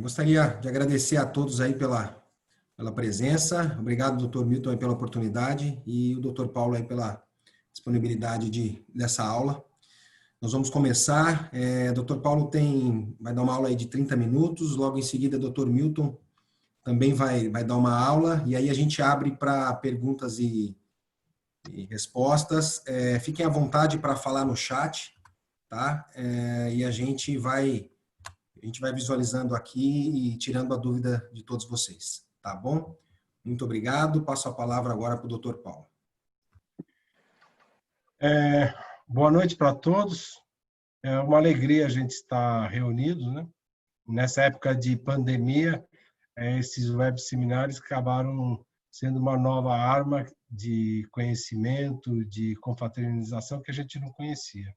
Gostaria de agradecer a todos aí pela presença. Obrigado, doutor Milton, aí pela oportunidade e o doutor Paulo aí pela disponibilidade dessa aula. Nós vamos começar. Doutor Paulo vai dar uma aula aí de 30 minutos, logo em seguida, doutor Milton também vai dar uma aula, e aí a gente abre para perguntas e respostas. Fiquem à vontade para falar no chat, tá? E a gente vai visualizando aqui e tirando a dúvida de todos vocês, tá bom? Muito obrigado. Passo a palavra agora para o doutor Paulo. Boa noite para todos. É uma alegria a gente estar reunidos, né? Nessa época de pandemia, esses web seminários acabaram sendo uma nova arma de conhecimento, de confraternização que a gente não conhecia.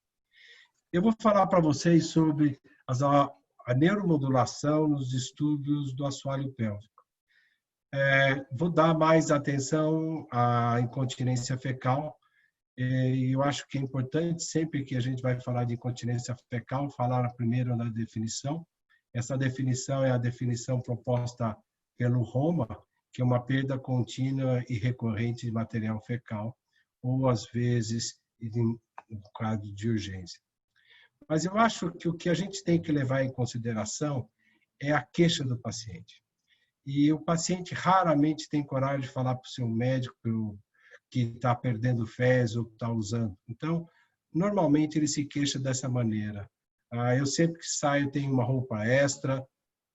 Eu vou falar para vocês sobre a neuromodulação nos distúrbios do assoalho pélvico. Vou dar mais atenção à incontinência fecal. E eu acho que é importante, sempre que a gente vai falar de incontinência fecal, falar primeiro na definição. Essa definição é a definição proposta pelo Roma, que é uma perda contínua e recorrente de material fecal, ou às vezes em caso de urgência. Mas eu acho que o que a gente tem que levar em consideração é a queixa do paciente. E o paciente raramente tem coragem de falar para o seu médico que está perdendo fezes ou está usando. Então, normalmente ele se queixa dessa maneira. Eu sempre que saio tenho uma roupa extra.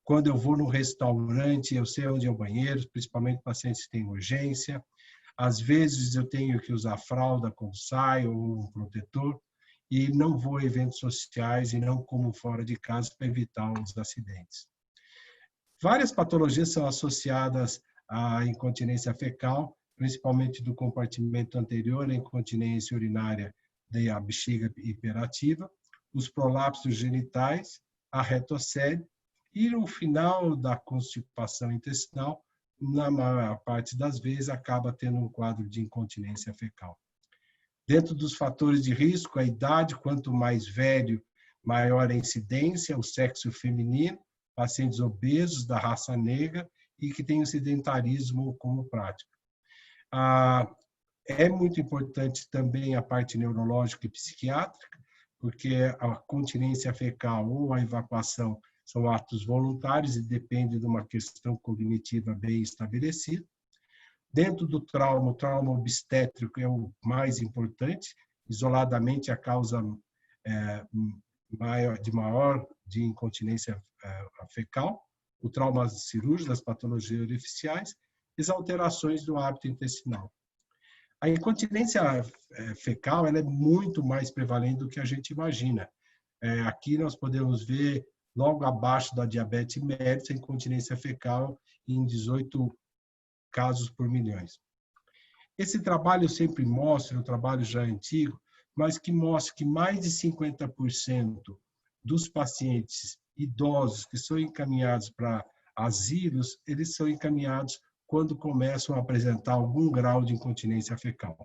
Quando eu vou num restaurante, eu sei onde é o banheiro, principalmente pacientes que têm urgência. Às vezes eu tenho que usar fralda quando saio ou um protetor. E não vou a eventos sociais e não como fora de casa para evitar os acidentes. Várias patologias são associadas à incontinência fecal, principalmente do compartimento anterior, a incontinência urinária da bexiga hiperativa, os prolapsos genitais, a retocele e no final da constipação intestinal, na maior parte das vezes, acaba tendo um quadro de incontinência fecal. Dentro dos fatores de risco, a idade, quanto mais velho, maior a incidência, o sexo feminino, pacientes obesos da raça negra e que têm o sedentarismo como prática. É muito importante também a parte neurológica e psiquiátrica, porque a continência fecal ou a evacuação são atos voluntários e dependem de uma questão cognitiva bem estabelecida. Dentro do trauma, o trauma obstétrico é o mais importante, isoladamente a causa maior de incontinência fecal, o trauma cirúrgico, das patologias orificiais e as alterações do hábito intestinal. A incontinência fecal ela é muito mais prevalente do que a gente imagina. Aqui nós podemos ver, logo abaixo da diabetes mellitus, a incontinência fecal em 18 casos por milhões. Esse trabalho sempre mostra, um trabalho já antigo, mas que mostra que mais de 50% dos pacientes idosos que são encaminhados para asilos, eles são encaminhados quando começam a apresentar algum grau de incontinência fecal.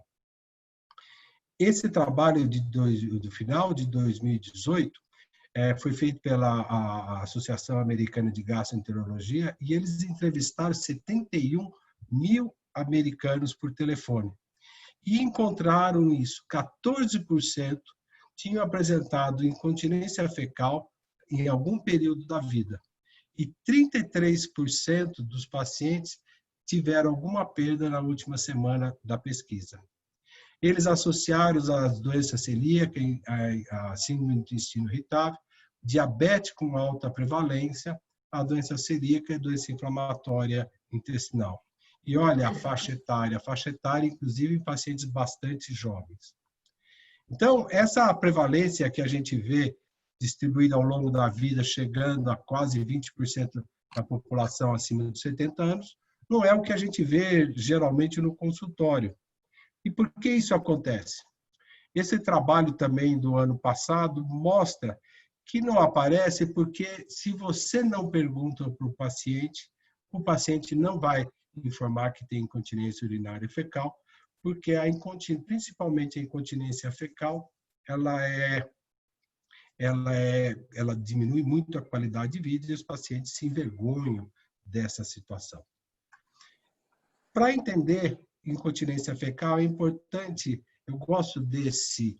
Esse trabalho do final de 2018 foi feito pela Associação Americana de Gastroenterologia e eles entrevistaram 71 mil americanos por telefone. E encontraram isso, 14% tinham apresentado incontinência fecal em algum período da vida. E 33% dos pacientes tiveram alguma perda na última semana da pesquisa. Eles associaram as doenças celíacas, a síndrome do intestino irritável, diabetes com alta prevalência, a doença celíaca e doença inflamatória intestinal. E olha a faixa etária, inclusive em pacientes bastante jovens. Então, essa prevalência que a gente vê distribuída ao longo da vida, chegando a quase 20% da população acima de 70 anos, não é o que a gente vê geralmente no consultório. E por que isso acontece? Esse trabalho também do ano passado mostra que não aparece porque se você não pergunta para o paciente não vai informar que tem incontinência urinária fecal, porque principalmente a incontinência fecal, ela é ela diminui muito a qualidade de vida e os pacientes se envergonham dessa situação. Para entender incontinência fecal, é importante, eu gosto desse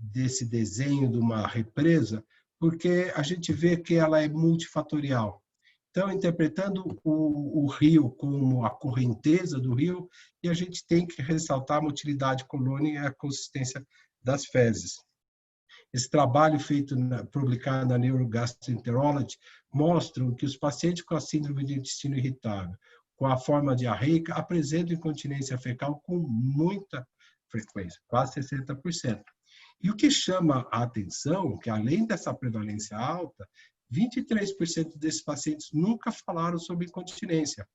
desenho de uma represa, porque a gente vê que ela é multifatorial. Então, interpretando o rio como a correnteza do rio, e a gente tem que ressaltar a motilidade colônica e a consistência das fezes. Esse trabalho publicado na Neurogastroenterology mostra que os pacientes com a síndrome de intestino irritável, com a forma diarreica, apresentam incontinência fecal com muita frequência, quase 60%. E o que chama a atenção, que além dessa prevalência alta, 23% desses pacientes nunca falaram sobre incontinência.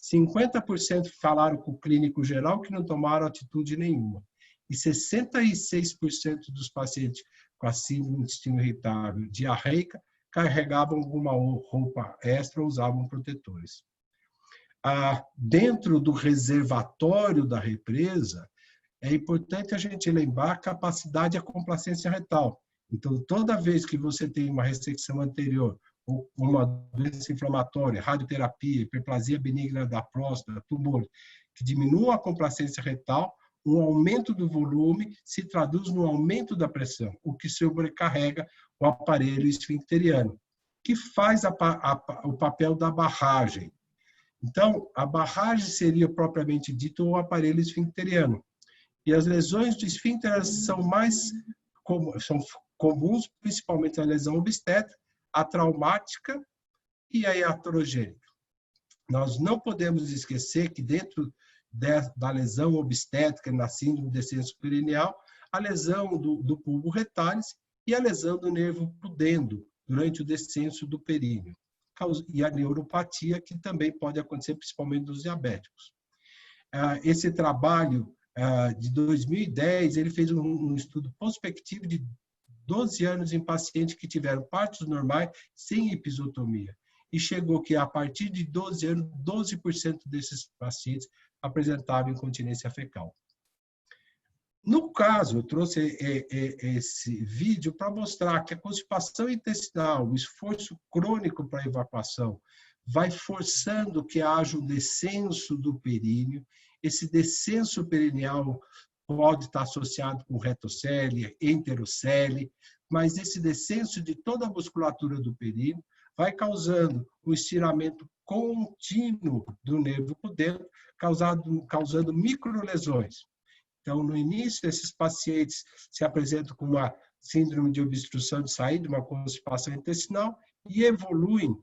50% falaram com o clínico geral que não tomaram atitude nenhuma. E 66% dos pacientes com a síndrome do intestino irritável diarreica carregavam alguma roupa extra ou usavam protetores. Dentro do reservatório da represa, é importante a gente lembrar a capacidade e a complacência retal. Então, toda vez que você tem uma ressecção anterior, ou uma doença inflamatória, radioterapia, hiperplasia benigna da próstata, tumor, que diminua a complacência retal, um aumento do volume se traduz no aumento da pressão, o que sobrecarrega o aparelho esfincteriano, que faz o papel da barragem. Então, a barragem seria propriamente dito o aparelho esfincteriano. E as lesões do esfíncter são comuns, principalmente a lesão obstétrica, a traumática e a iatrogênica. Nós não podemos esquecer que dentro da lesão obstétrica na síndrome do descenso perineal, a lesão do bulbo retalis e a lesão do nervo pudendo durante o descenso do períneo. E a neuropatia, que também pode acontecer principalmente nos diabéticos. Esse trabalho de 2010, ele fez um estudo prospectivo de 12 anos em pacientes que tiveram partos normais sem episiotomia. E chegou que, a partir de 12 anos, 12% desses pacientes apresentavam incontinência fecal. No caso, eu trouxe esse vídeo para mostrar que a constipação intestinal, o esforço crônico para a evacuação, vai forçando que haja um descenso do períneo. Esse descenso perineal pode estar associado com retocele, enterocele, mas esse descenso de toda a musculatura do períneo vai causando um estiramento contínuo do nervo pudendo, causando microlesões. Então, no início, esses pacientes se apresentam com uma síndrome de obstrução de saída, uma constipação intestinal, e evoluem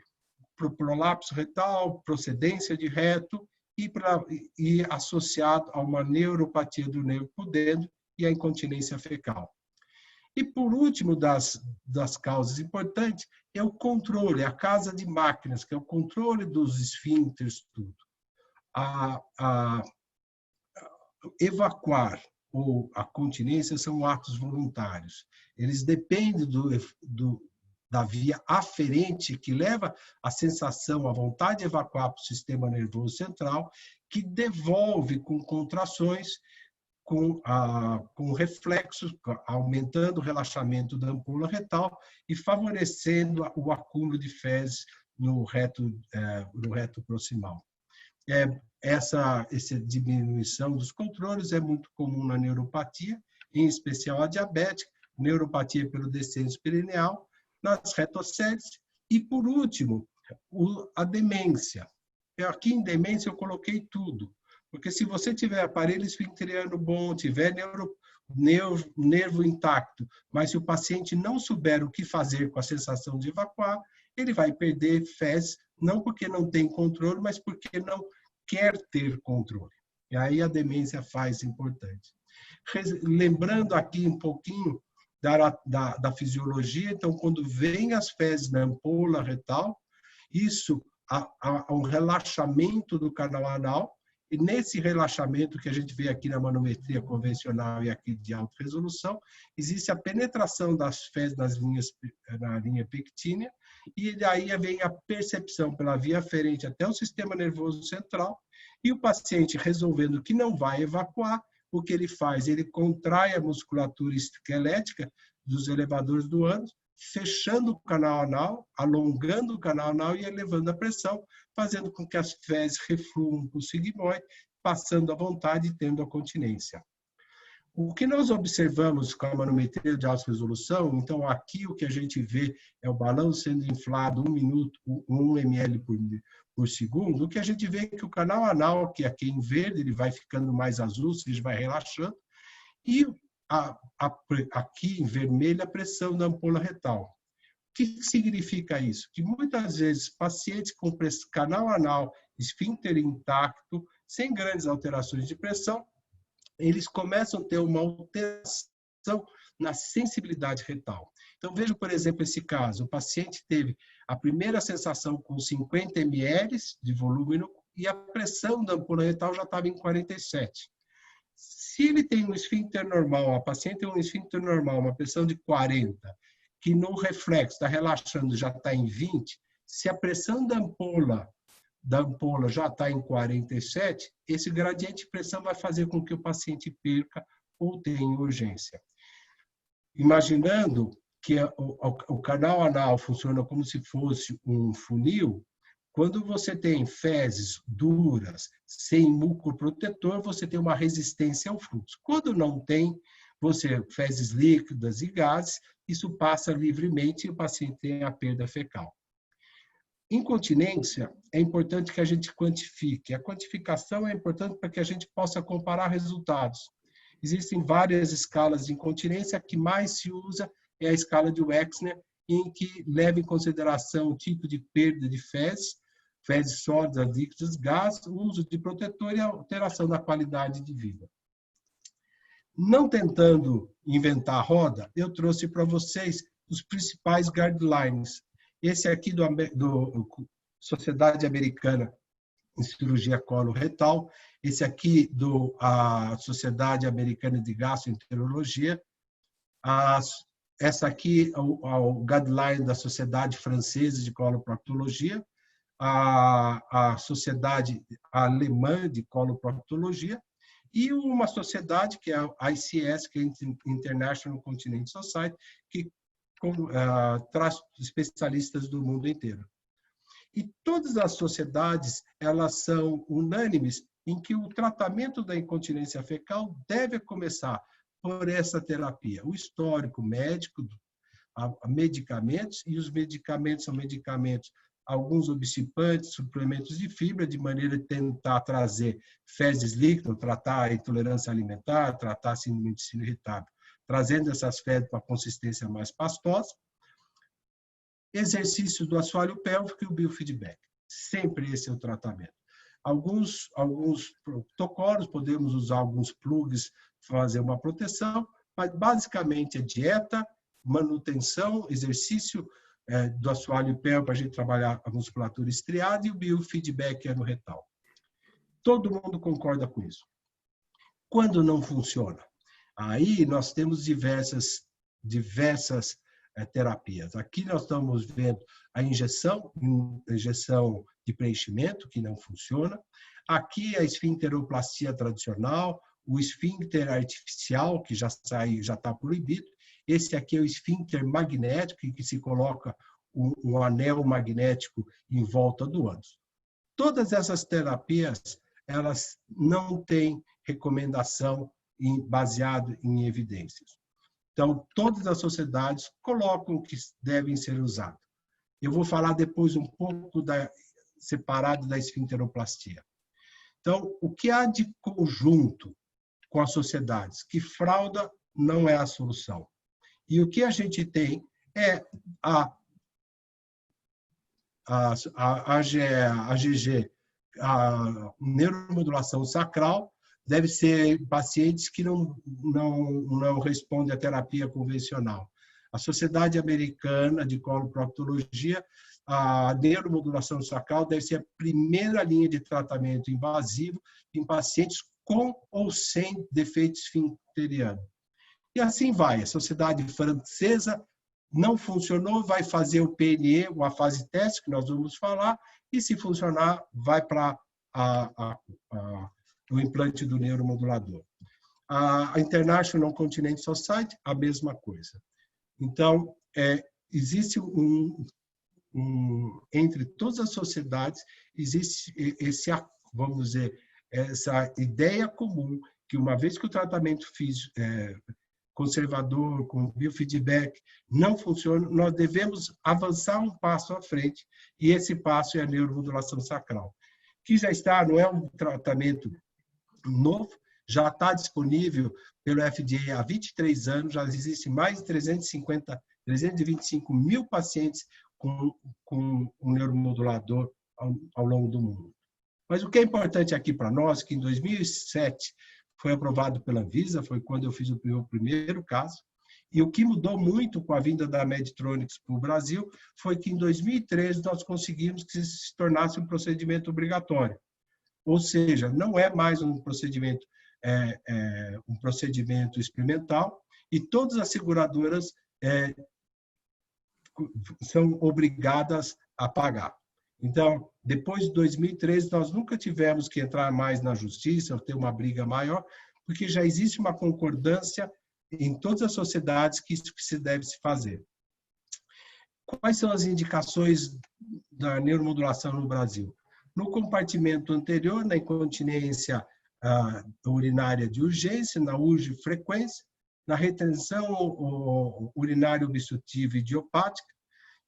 para o prolapso retal, procedência de reto, e associado a uma neuropatia do nervo pudendo e a incontinência fecal. E, por último, das causas importantes, é o controle, a casa de máquinas, que é o controle dos esfíncteres, tudo. Evacuar ou a continência são atos voluntários. Eles dependem da via aferente que leva a sensação, a vontade de evacuar para o sistema nervoso central, que devolve com contrações, com reflexos, aumentando o relaxamento da ampola retal e favorecendo o acúmulo de fezes no reto proximal. Essa diminuição dos controles é muito comum na neuropatia, em especial a diabética, neuropatia pelo descenso perineal, nas retoceles e, por último, a demência. Aqui em demência eu coloquei tudo, porque se você tiver aparelho esfincteriano bom, tiver nervo intacto, mas se o paciente não souber o que fazer com a sensação de evacuar, ele vai perder fezes, não porque não tem controle, mas porque não quer ter controle. E aí a demência faz importante. Lembrando aqui um pouquinho da fisiologia, então, quando vem as fezes na ampola retal, isso há um relaxamento do canal anal, e nesse relaxamento que a gente vê aqui na manometria convencional e aqui de alta resolução, existe a penetração das fezes na linha pectínea, e daí vem a percepção pela via aferente até o sistema nervoso central, e o paciente resolvendo que não vai evacuar, o que ele faz? Ele contrai a musculatura esquelética dos elevadores do ânus, fechando o canal anal, alongando o canal anal e elevando a pressão, fazendo com que as fezes refluam para o sigmoide, passando à vontade e tendo a continência. O que nós observamos com a manometria de alta resolução, então aqui o que a gente vê é o balão sendo inflado 1 minuto, 1 ml por segundo. O que a gente vê é que o canal anal, que aqui em verde, ele vai ficando mais azul, ou seja, vai relaxando, e aqui em vermelho a pressão da ampola retal. O que significa isso? Que muitas vezes pacientes com canal anal, esfíncter intacto, sem grandes alterações de pressão, eles começam a ter uma alteração na sensibilidade retal. Então, veja, por exemplo, esse caso. O paciente teve a primeira sensação com 50 ml de volume e a pressão da ampola retal já estava em 47. Se ele tem um esfíncter normal, a paciente tem um esfíncter normal, uma pressão de 40, que no reflexo está relaxando, já está em 20, se a pressão da ampola já está em 47, esse gradiente de pressão vai fazer com que o paciente perca ou tenha urgência. Imaginando que o canal anal funciona como se fosse um funil, quando você tem fezes duras, sem muco protetor, você tem uma resistência ao fluxo. Quando não tem, fezes líquidas e gases, isso passa livremente e o paciente tem a perda fecal. Incontinência, é importante que a gente quantifique. A quantificação é importante para que a gente possa comparar resultados. Existem várias escalas de incontinência, a que mais se usa é a escala de Wexner, em que leva em consideração o tipo de perda de fezes sólidas, líquidas, gases, o uso de protetor e a alteração da qualidade de vida. Não tentando inventar a roda, eu trouxe para vocês os principais guidelines. Esse aqui do Sociedade Americana em Cirurgia Colo-Retal, esse aqui a Sociedade Americana de Gastroenterologia, essa aqui o guideline da Sociedade Francesa de Coloproctologia, a Sociedade Alemã de Coloproctologia e uma sociedade que é a ICS, que é a International Continence Society, que traz especialistas do mundo inteiro. E todas as sociedades, elas são unânimes em que o tratamento da incontinência fecal deve começar por essa terapia. O histórico médico, medicamentos, e os medicamentos são medicamentos, alguns obstipantes, suplementos de fibra, de maneira de tentar trazer fezes líquidas, tratar a intolerância alimentar, tratar a síndrome de intestino irritável, trazendo essas fezes para a consistência mais pastosa. Exercício do assoalho pélvico e o biofeedback. Sempre esse é o tratamento. Alguns protocolos, podemos usar alguns plugs, fazer uma proteção, mas basicamente é dieta, manutenção, exercício do assoalho pélvico para a gente trabalhar a musculatura estriada e o biofeedback no retal. Todo mundo concorda com isso. Quando não funciona? Aí nós temos diversas terapias. Aqui nós estamos vendo a injeção de preenchimento, que não funciona. Aqui a esfincteroplastia tradicional, o esfíncter artificial, que já está proibido. Esse aqui é o esfíncter magnético, em que se coloca um anel magnético em volta do ânus. Todas essas terapias, elas não têm recomendação baseado em evidências. Então, todas as sociedades colocam que devem ser usadas. Eu vou falar depois um pouco separado da esfincteroplastia. Então, o que há de conjunto com as sociedades? Que fralda não é a solução. E o que a gente tem é a AGG, a neuromodulação sacral, deve ser pacientes que não respondem à terapia convencional. A Sociedade Americana de Coloproctologia, a neuromodulação sacral deve ser a primeira linha de tratamento invasivo em pacientes com ou sem defeito esfincteriano. E assim vai. A Sociedade Francesa não funcionou, vai fazer o PNE, uma fase teste, que nós vamos falar, e se funcionar, vai para o implante do neuromodulador. A International Continence Society, a mesma coisa. Então, existe entre todas as sociedades, existe vamos dizer, essa ideia comum que uma vez que o tratamento conservador, com biofeedback, não funciona, nós devemos avançar um passo à frente, e esse passo é a neuromodulação sacral, que já está, não é um tratamento novo, já está disponível pelo FDA há 23 anos, já existem mais de 325 mil pacientes com um neuromodulador ao longo do mundo. Mas o que é importante aqui para nós, que em 2007 foi aprovado pela Anvisa, foi quando eu fiz o meu primeiro caso, e o que mudou muito com a vinda da Medtronics para o Brasil foi que em 2013 nós conseguimos que se tornasse um procedimento obrigatório. Ou seja, não é mais um procedimento experimental, e todas as seguradoras são obrigadas a pagar. Então, depois de 2013, nós nunca tivemos que entrar mais na justiça ou ter uma briga maior, porque já existe uma concordância em todas as sociedades que isso que se deve se fazer. Quais são as indicações da neuromodulação no Brasil? No compartimento anterior, na incontinência urinária de urgência, na urge frequência, na retenção urinária obstrutiva idiopática,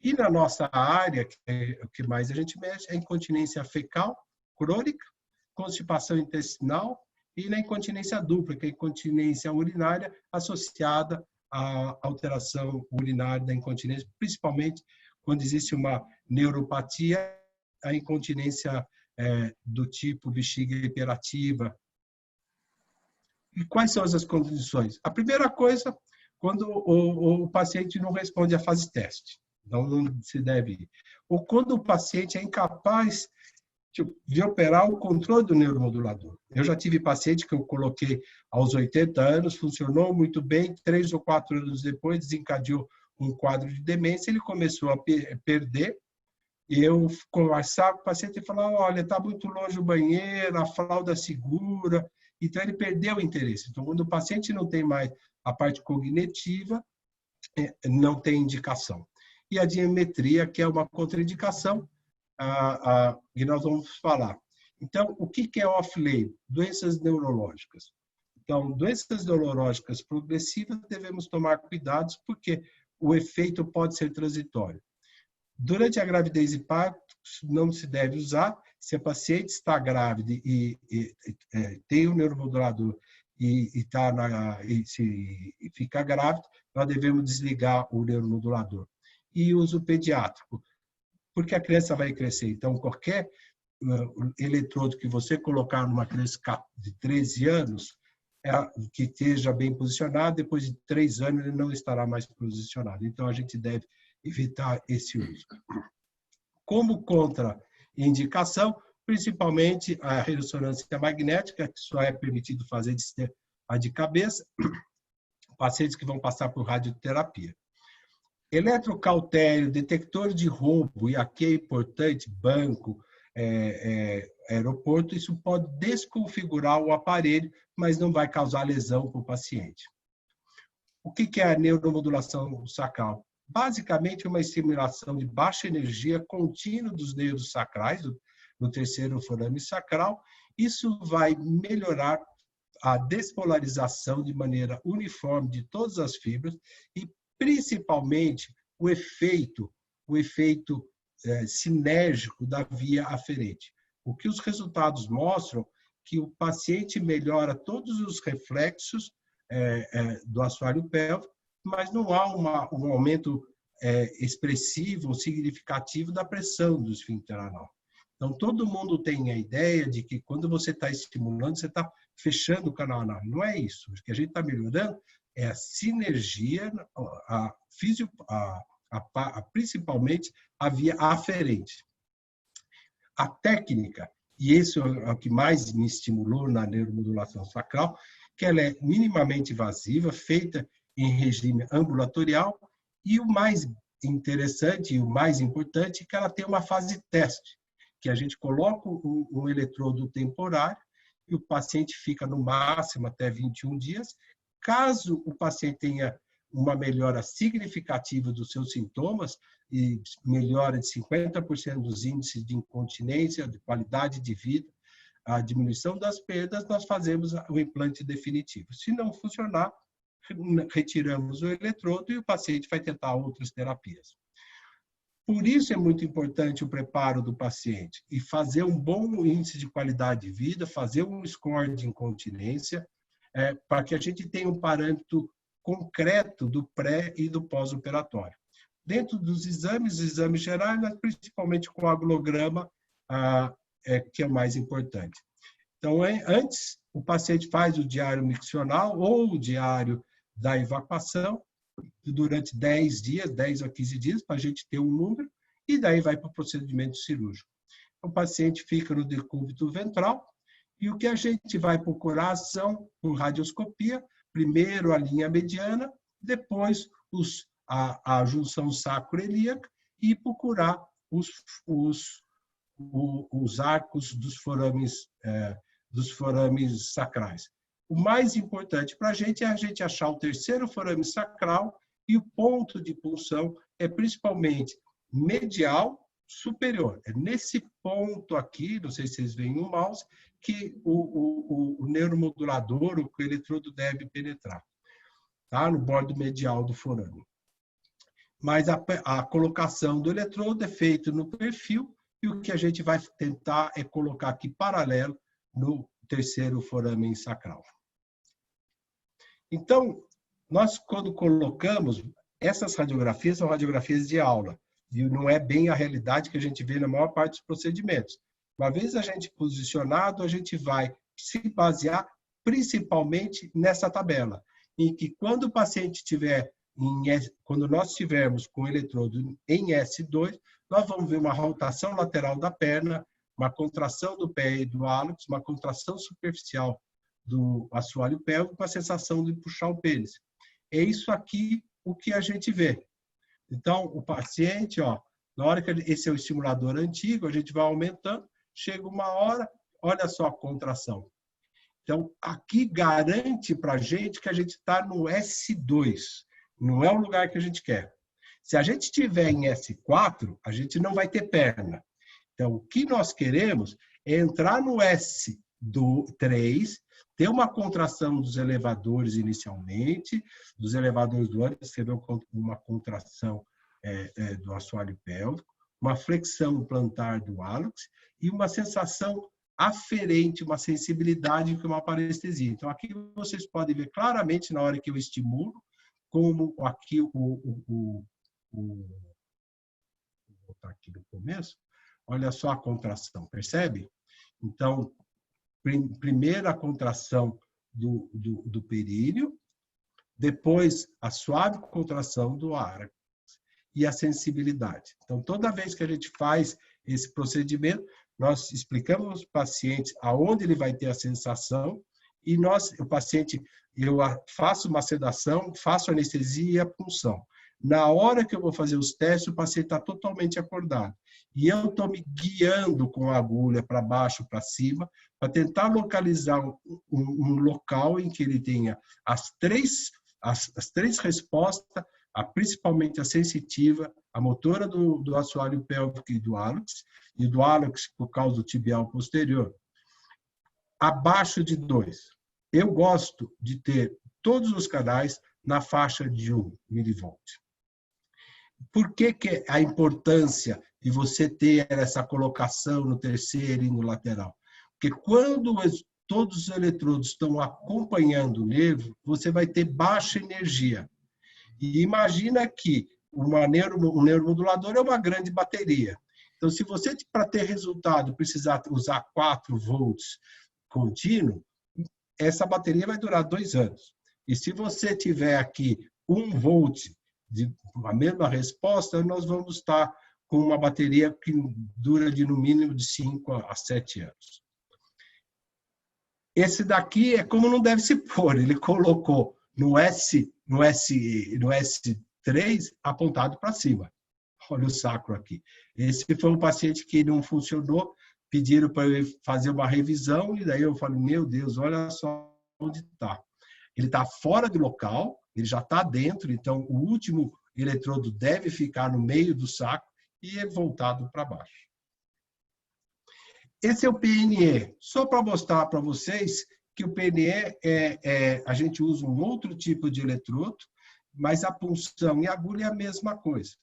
e na nossa área, que é o que mais a gente mexe, é a incontinência fecal crônica, constipação intestinal, e na incontinência dupla, que é a incontinência urinária associada à alteração urinária da incontinência, principalmente quando existe uma neuropatia, a incontinência do tipo bexiga hiperativa. E quais são as condições? A primeira coisa, quando o paciente não responde à fase teste. Então, não se deve ir. Ou quando o paciente é incapaz de operar o controle do neuromodulador. Eu já tive paciente que eu coloquei aos 80 anos, funcionou muito bem, 3 ou 4 anos depois desencadeou um quadro de demência, ele começou a perder, e eu conversava com o paciente e falava, olha, está muito longe o banheiro, a fralda segura, então ele perdeu o interesse. Então, quando o paciente não tem mais a parte cognitiva, não tem indicação. E a diemetria, que é uma contraindicação, que nós vamos falar. Então, o que é off-label? Doenças neurológicas. Então, doenças neurológicas progressivas, devemos tomar cuidados, porque o efeito pode ser transitório. Durante a gravidez e parto, não se deve usar. Se a paciente está grávida e tem um neuromodulador e fica grávida, nós devemos desligar o neuromodulador. E uso pediátrico, porque a criança vai crescer. Então, qualquer eletrodo que você colocar numa criança de 13 anos, que esteja bem posicionado, depois de 3 anos ele não estará mais posicionado. Então, a gente deve evitar esse uso. Como contraindicação, principalmente a ressonância magnética, que só é permitido fazer de cabeça, pacientes que vão passar por radioterapia. Eletrocautério, detector de roubo, e aqui é importante, banco, aeroporto, isso pode desconfigurar o aparelho, mas não vai causar lesão para o paciente. O que é a neuromodulação sacral? Basicamente, uma estimulação de baixa energia contínua dos nervos sacrais, no terceiro forame sacral. Isso vai melhorar a despolarização de maneira uniforme de todas as fibras e, principalmente, o efeito sinérgico da via aferente. O que os resultados mostram que o paciente melhora todos os reflexos do assoalho pélvico, mas não há um aumento expressivo ou significativo da pressão do esfíncter anal. Então, todo mundo tem a ideia de que quando você está estimulando, você está fechando o canal anal. Não é isso. O que a gente está melhorando é a sinergia, principalmente a via aferente. A técnica, e isso é o que mais me estimulou na neuromodulação sacral, que ela é minimamente invasiva, feita em regime ambulatorial, e o mais interessante e o mais importante é que ela tem uma fase teste, que a gente coloca um eletrodo temporário e o paciente fica no máximo até 21 dias. Caso o paciente tenha uma melhora significativa dos seus sintomas e melhora de 50% dos índices de incontinência, de qualidade de vida, a diminuição das perdas, nós fazemos o implante definitivo. Se não funcionar, retiramos o eletrodo e o paciente vai tentar outras terapias. Por isso é muito importante o preparo do paciente e fazer um bom índice de qualidade de vida, fazer um score de incontinência, para que a gente tenha um parâmetro concreto do pré e do pós-operatório. Dentro dos exames gerais, mas principalmente com o coagulograma, que é o mais importante. Então, antes, o paciente faz o diário miccional ou o diário da evacuação, durante 10 dias, 10 a 15 dias, para a gente ter um número, e daí vai para o procedimento cirúrgico. O paciente fica no decúbito ventral, e o que a gente vai procurar são, por radioscopia, primeiro a linha mediana, depois a junção sacroiliaca, e procurar os arcos dos forames sacrais. O mais importante para a gente é a gente achar o terceiro forame sacral e o ponto de punção é principalmente medial superior. É nesse ponto aqui, não sei se vocês veem no mouse, que o neuromodulador, o eletrodo deve penetrar, tá? No bordo medial do forame. Mas a colocação do eletrodo é feita no perfil e o que a gente vai tentar é colocar aqui paralelo no terceiro forame sacral. Então, nós quando colocamos, essas radiografias são radiografias de aula, e não é bem a realidade que a gente vê na maior parte dos procedimentos. Uma vez a gente posicionado, a gente vai se basear principalmente nessa tabela, em que quando o paciente tiver, quando nós estivermos com o eletrodo em S2, nós vamos ver uma rotação lateral da perna, uma contração do pé e do hálux, uma contração superficial do assoalho pélvico, com a sensação de puxar o pênis. É isso aqui o que a gente vê. Então, o paciente, na hora que esse é o estimulador antigo, a gente vai aumentando, chega uma hora, olha só a contração. Então, aqui garante para a gente que a gente está no S2, não é o lugar que a gente quer. Se a gente estiver em S4, a gente não vai ter perna. Então, o que nós queremos é entrar no S3, ter uma contração dos elevadores inicialmente, dos elevadores do ânus, você vê uma contração do assoalho pélvico, uma flexão plantar do hálux e uma sensação aferente, uma sensibilidade que é uma parestesia. Então, aqui vocês podem ver claramente na hora que eu estimulo, como aqui vou botar aqui no começo, olha só a contração, percebe? Então, primeiro a contração do períneo, depois a suave contração do árax e a sensibilidade. Então, toda vez que a gente faz esse procedimento, nós explicamos aos pacientes aonde ele vai ter a sensação e o paciente, eu faço uma sedação, faço anestesia e a punção. Na hora que eu vou fazer os testes, o paciente está totalmente acordado. E eu estou me guiando com a agulha para baixo, para cima, para tentar localizar um local em que ele tenha as três respostas, principalmente a sensitiva, a motora do assoalho pélvico e do hálux por causa do tibial posterior, abaixo de 2. Eu gosto de ter todos os canais na faixa de 1 milivolt. Por que a importância de você ter essa colocação no terceiro e no lateral? Porque quando todos os eletrodos estão acompanhando o nervo, você vai ter baixa energia. E imagina que um neuromodulador é uma grande bateria. Então, se você, para ter resultado, precisar usar 4 volts contínuo, essa bateria vai durar 2 anos. E se você tiver aqui 1 volt a mesma resposta, nós vamos estar com uma bateria que dura de no mínimo de 5 a 7 anos. Esse daqui é como não deve se pôr, ele colocou no S3 apontado para cima. Olha o sacro aqui. Esse foi um paciente que não funcionou, pediram para eu fazer uma revisão e daí eu falei, meu Deus, olha só onde está. Ele está fora do local, ele já está dentro, então o último eletrodo deve ficar no meio do saco e é voltado para baixo. Esse é o PNE, só para mostrar para vocês que o PNE a gente usa um outro tipo de eletrodo, mas a punção e a agulha é a mesma coisa.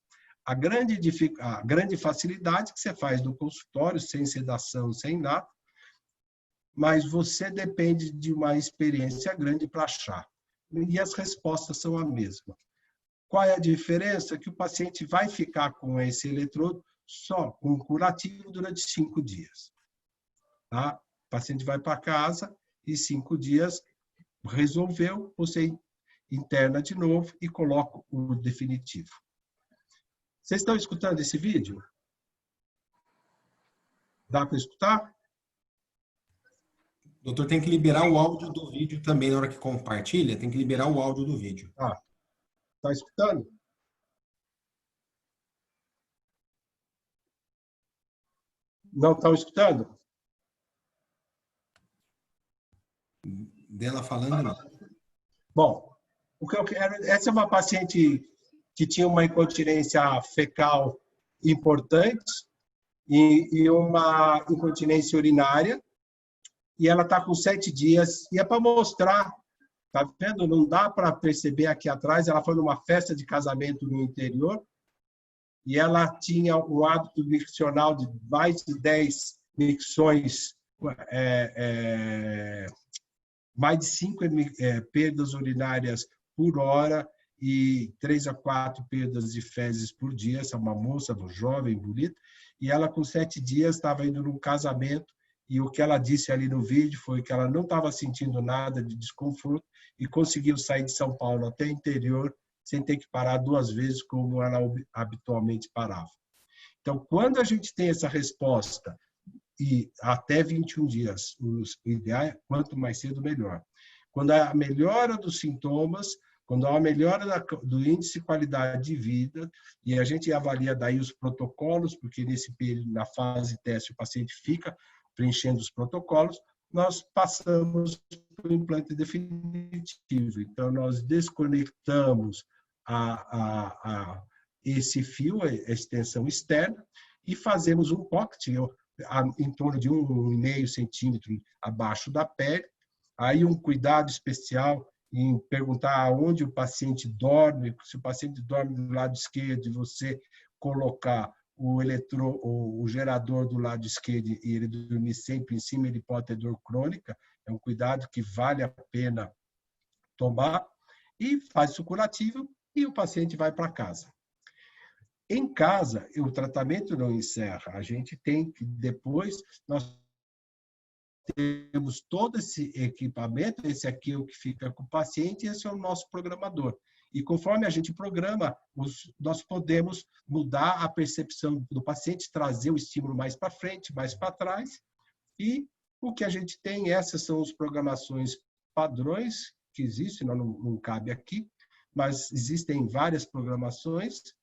A grande facilidade que você faz no consultório, sem sedação, sem nada, mas você depende de uma experiência grande para achar. E as respostas são a mesma. Qual é a diferença? Que o paciente vai ficar com esse eletrodo só com curativo durante 5 dias. Tá? O paciente vai para casa e 5 dias resolveu, você interna de novo e coloca o definitivo. Vocês estão escutando esse vídeo? Dá para escutar? O doutor tem que liberar o áudio do vídeo também na hora que compartilha, tem que liberar o áudio do vídeo. Tá escutando? Não estão escutando? Dela falando, não. Bom, o que eu quero... Essa é uma paciente que tinha uma incontinência fecal importante e uma incontinência urinária, e ela está com 7 dias, e é para mostrar, tá vendo? Não dá para perceber aqui atrás, ela foi numa festa de casamento no interior, e ela tinha um hábito miccional de mais de 10 micções, mais de 5 perdas urinárias por hora e 3 a 4 perdas de fezes por dia. Essa é uma moça, uma jovem, bonita, e ela com 7 dias estava indo num casamento, e o que ela disse ali no vídeo foi que ela não estava sentindo nada de desconforto e conseguiu sair de São Paulo até o interior sem ter que parar 2 vezes como ela habitualmente parava. Então, quando a gente tem essa resposta, e até 21 dias, o ideal é quanto mais cedo, melhor. Quando há a melhora dos sintomas, quando há a melhora do índice de qualidade de vida, e a gente avalia daí os protocolos, porque nesse período, na fase teste, o paciente fica preenchendo os protocolos, nós passamos para o implante definitivo. Então, nós desconectamos esse fio, a extensão externa, e fazemos um pocket em torno de 1,5 centímetro abaixo da pele. Aí um cuidado especial em perguntar onde o paciente dorme, se o paciente dorme do lado esquerdo, você colocar o gerador do lado esquerdo e ele dormir sempre em cima, ele pode ter dor crônica, é um cuidado que vale a pena tomar, e faz o curativo e o paciente vai para casa. Em casa, o tratamento não encerra, a gente tem que, depois, nós temos todo esse equipamento, esse aqui é o que fica com o paciente, e esse é o nosso programador. E conforme a gente programa, nós podemos mudar a percepção do paciente, trazer o estímulo mais para frente, mais para trás. E o que a gente tem, essas são as programações padrões que existem, não cabe aqui, mas existem várias programações.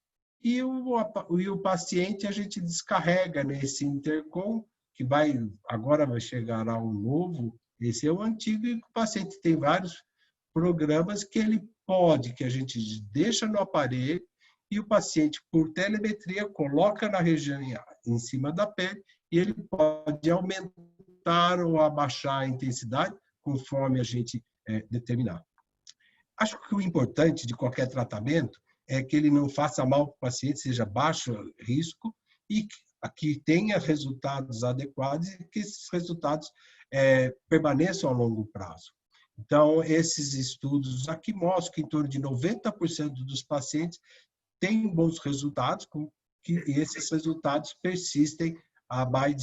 E o paciente a gente descarrega nesse intercom, que agora vai chegar ao novo, esse é o antigo, e o paciente tem vários programas que a gente deixa no aparelho e o paciente, por telemetria, coloca na região em cima da pele e ele pode aumentar ou abaixar a intensidade conforme a gente determinar. Acho que o importante de qualquer tratamento é que ele não faça mal para o paciente, seja baixo risco e que tenha resultados adequados e que esses resultados permaneçam a longo prazo. Então, esses estudos aqui mostram que em torno de 90% dos pacientes têm bons resultados, e esses resultados persistem há mais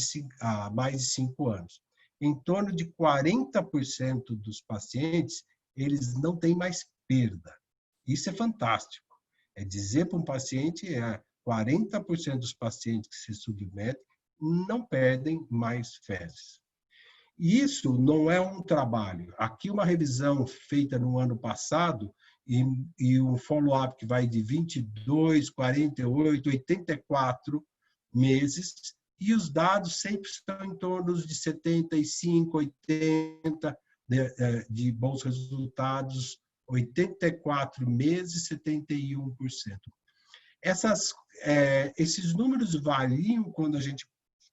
de 5 anos. Em torno de 40% dos pacientes, eles não têm mais perda. Isso é fantástico. É dizer para um paciente, 40% dos pacientes que se submetem não perdem mais fezes. Isso não é um trabalho. Aqui uma revisão feita no ano passado e um follow-up que vai de 22, 48, 84 meses, e os dados sempre estão em torno de 75, 80 de bons resultados 84 meses, 71%. Esses números variam quando a gente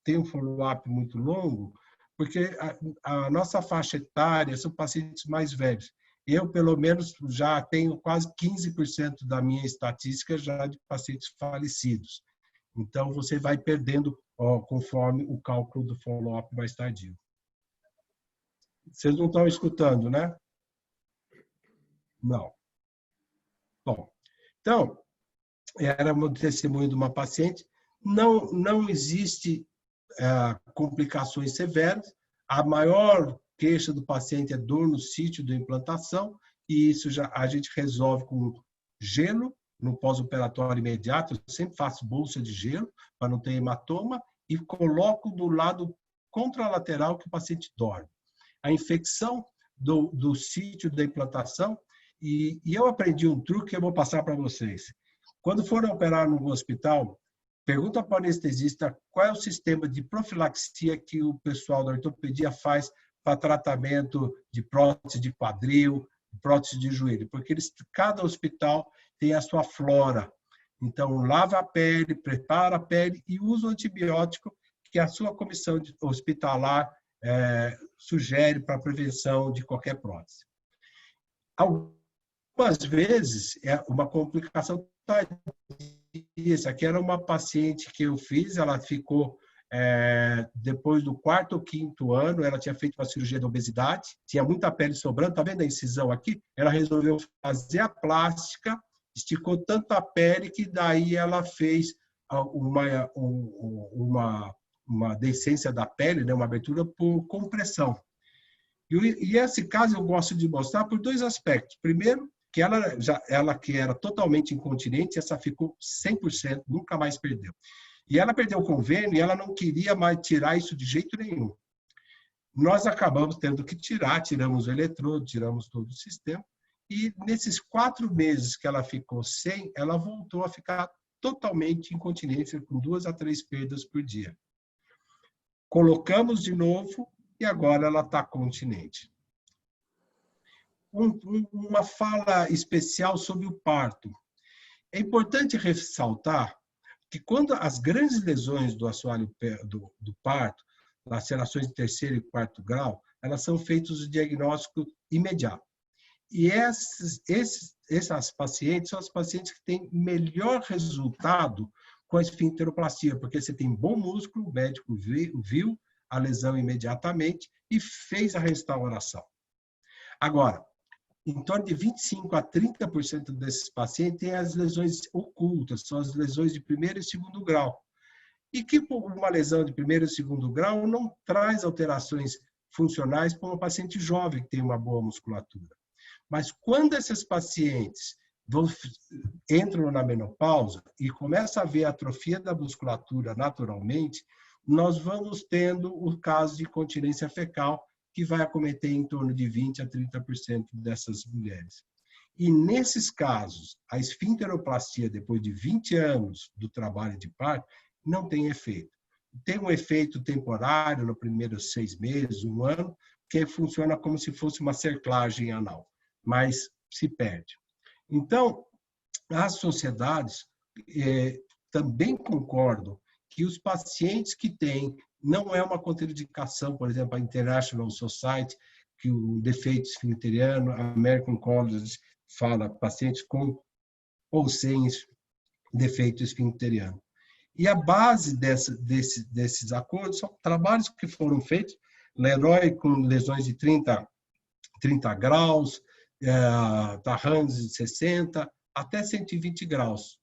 tem um follow-up muito longo, porque a nossa faixa etária são pacientes mais velhos. Eu, pelo menos, já tenho quase 15% da minha estatística já de pacientes falecidos. Então, você vai perdendo conforme o cálculo do follow-up mais tardio. Vocês não estão escutando, né? Não. Bom, então, era um testemunho de uma paciente. Não existe complicações severas. A maior queixa do paciente é dor no sítio da implantação, e isso a gente resolve com gelo no pós-operatório imediato. Eu sempre faço bolsa de gelo para não ter hematoma e coloco do lado contralateral que o paciente dorme. A infecção do sítio da implantação, e eu aprendi um truque que eu vou passar para vocês. Quando forem operar no hospital, pergunta para o anestesista qual é o sistema de profilaxia que o pessoal da ortopedia faz para tratamento de prótese de quadril, prótese de joelho, porque cada hospital tem a sua flora. Então, lava a pele, prepara a pele e usa o antibiótico que a sua comissão hospitalar sugere para a prevenção de qualquer prótese. Algumas vezes, é uma complicação tardia. Essa aqui era uma paciente que eu fiz, ela ficou, depois do 4º ou 5º ano, ela tinha feito uma cirurgia de obesidade, tinha muita pele sobrando, está vendo a incisão aqui? Ela resolveu fazer a plástica, esticou tanto a pele que daí ela fez uma deiscência da pele, né, uma abertura por compressão. E esse caso eu gosto de mostrar por 2 aspectos. Primeiro, que ela que era totalmente incontinente, essa ficou 100%, nunca mais perdeu. E ela perdeu o convênio e ela não queria mais tirar isso de jeito nenhum. Nós acabamos tendo que tiramos o eletrodo, tiramos todo o sistema, e nesses 4 meses que ela ficou sem, ela voltou a ficar totalmente incontinência, com 2 a 3 perdas por dia. Colocamos de novo e agora ela está continente. Uma fala especial sobre o parto. É importante ressaltar que quando as grandes lesões do assoalho do parto, lacerações de 3º e 4º grau, elas são feitas o diagnóstico imediato. E essas pacientes são as pacientes que têm melhor resultado com a esfincteroplastia, porque você tem bom músculo, o médico viu a lesão imediatamente e fez a restauração. Agora, em torno de 25% a 30% desses pacientes têm as lesões ocultas, são as lesões de 1º e 2º grau. E que uma lesão de 1º e 2º grau não traz alterações funcionais para uma paciente jovem que tem uma boa musculatura. Mas quando esses pacientes entram na menopausa e começam a ver a atrofia da musculatura naturalmente, nós vamos tendo o caso de incontinência fecal, que vai acometer em torno de 20% a 30% dessas mulheres. E nesses casos, a esfincteroplastia, depois de 20 anos do trabalho de parto, não tem efeito. Tem um efeito temporário nos primeiros 6 meses, 1 ano, que funciona como se fosse uma cerclagem anal, mas se perde. Então, as sociedades também concordam que os pacientes que têm, não é uma contraindicação, por exemplo, a International Society, que o defeito esfincteriano, a American College fala pacientes com ou sem defeito esfincteriano. E a base desses acordos são trabalhos que foram feitos, Leroy com lesões de 30 graus, Tarrans de 60 até 120 graus.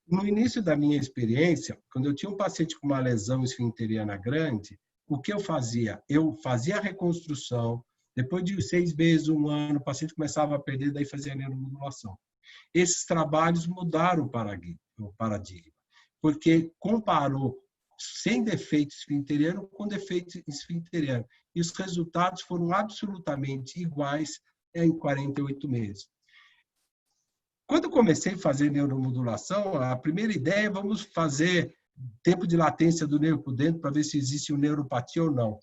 No início da minha experiência, quando eu tinha um paciente com uma lesão esfincteriana grande, o que eu fazia? Eu fazia a reconstrução, depois de 6 meses, 1 ano, o paciente começava a perder, daí fazia a neuromodulação. Esses trabalhos mudaram o paradigma, porque comparou sem defeito esfincteriano com defeito esfincteriano. E os resultados foram absolutamente iguais em 48 meses. Quando eu comecei a fazer neuromodulação, a primeira ideia é vamos fazer tempo de latência do nervo por dentro para ver se existe neuropatia ou não.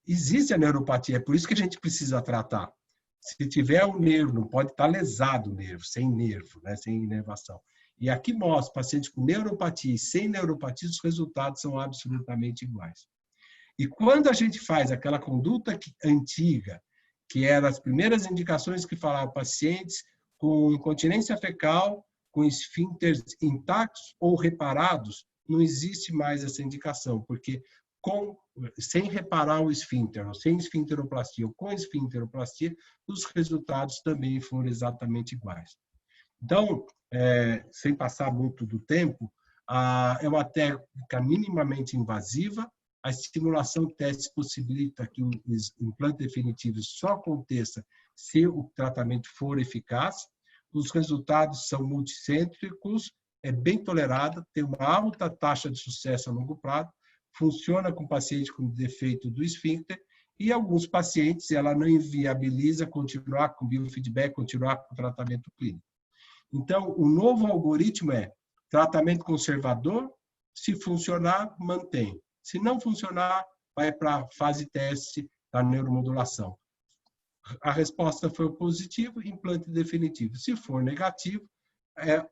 Existe a neuropatia, é por isso que a gente precisa tratar. Se tiver o nervo, não pode estar lesado o nervo, né? Sem inervação. E aqui mostra, pacientes com neuropatia e sem neuropatia, os resultados são absolutamente iguais. E quando a gente faz aquela conduta antiga, que eram as primeiras indicações que falavam pacientes com incontinência fecal, com esfíncteres intactos ou reparados, não existe mais essa indicação, porque sem reparar o esfíncter, ou sem esfincteroplastia ou com esfincteroplastia, os resultados também foram exatamente iguais. Então, sem passar muito do tempo, é uma técnica minimamente invasiva. A estimulação teste possibilita que o implante definitivo só aconteça se o tratamento for eficaz. Os resultados são multicêntricos, é bem tolerada, tem uma alta taxa de sucesso a longo prazo, funciona com pacientes com defeito do esfíncter, e alguns pacientes ela não inviabiliza continuar com biofeedback, continuar com tratamento clínico. Então, o novo algoritmo é tratamento conservador, se funcionar, mantém. Se não funcionar, vai para a fase teste da neuromodulação. A resposta foi positiva, implante definitivo. Se for negativo,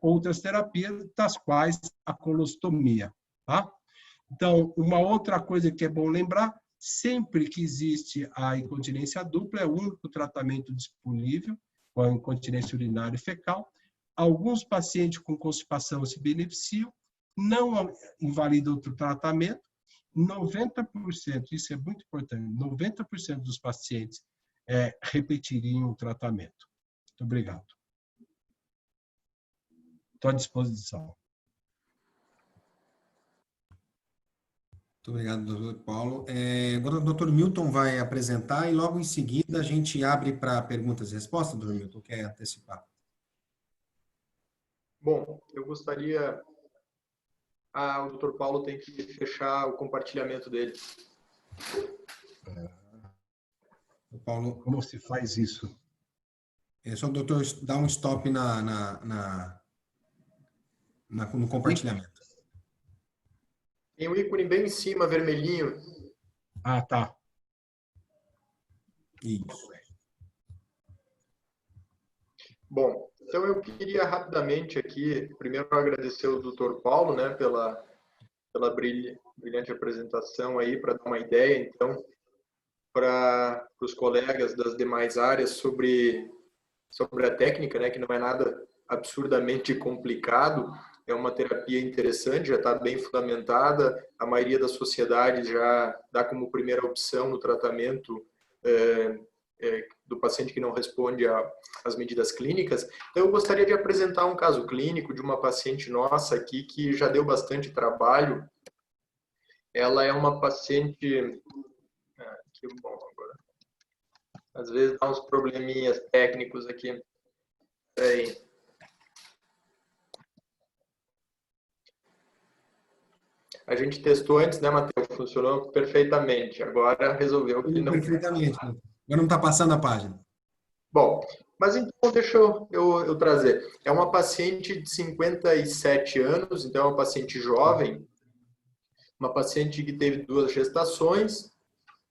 outras terapias, das quais a colostomia. Tá? Então, uma outra coisa que é bom lembrar, sempre que existe a incontinência dupla, é o único tratamento disponível, com a incontinência urinária e fecal. Alguns pacientes com constipação se beneficiam, não invalida outro tratamento. 90%, isso é muito importante, 90% dos pacientes repetiriam o tratamento. Muito obrigado. Estou à disposição. Muito obrigado, doutor Paulo. Agora o doutor Milton vai apresentar e logo em seguida a gente abre para perguntas e respostas, doutor Milton, quer antecipar? Bom, eu gostaria... o doutor Paulo tem que fechar o compartilhamento dele. Paulo, como se faz isso? Só o doutor dá um stop no compartilhamento. Tem um ícone bem em cima, vermelhinho. Ah, tá. Isso. Bom, então eu queria rapidamente aqui, primeiro agradecer ao Dr. Paulo, né, pela brilhante apresentação aí, para dar uma ideia, então, para os colegas das demais áreas sobre a técnica, né, que não é nada absurdamente complicado, é uma terapia interessante, já está bem fundamentada, a maioria das sociedades já dá como primeira opção no tratamento do paciente que não responde às medidas clínicas. Então, eu gostaria de apresentar um caso clínico de uma paciente nossa aqui que já deu bastante trabalho. Ela é uma paciente... que bom agora. Às vezes dá uns probleminhas técnicos aqui. Peraí. A gente testou antes, né, Matheus? Funcionou perfeitamente. Agora resolveu que não... Perfeitamente. Agora não está passando a página. Bom, mas então deixa eu trazer. É uma paciente de 57 anos, então é uma paciente jovem, uma paciente que teve 2 gestações,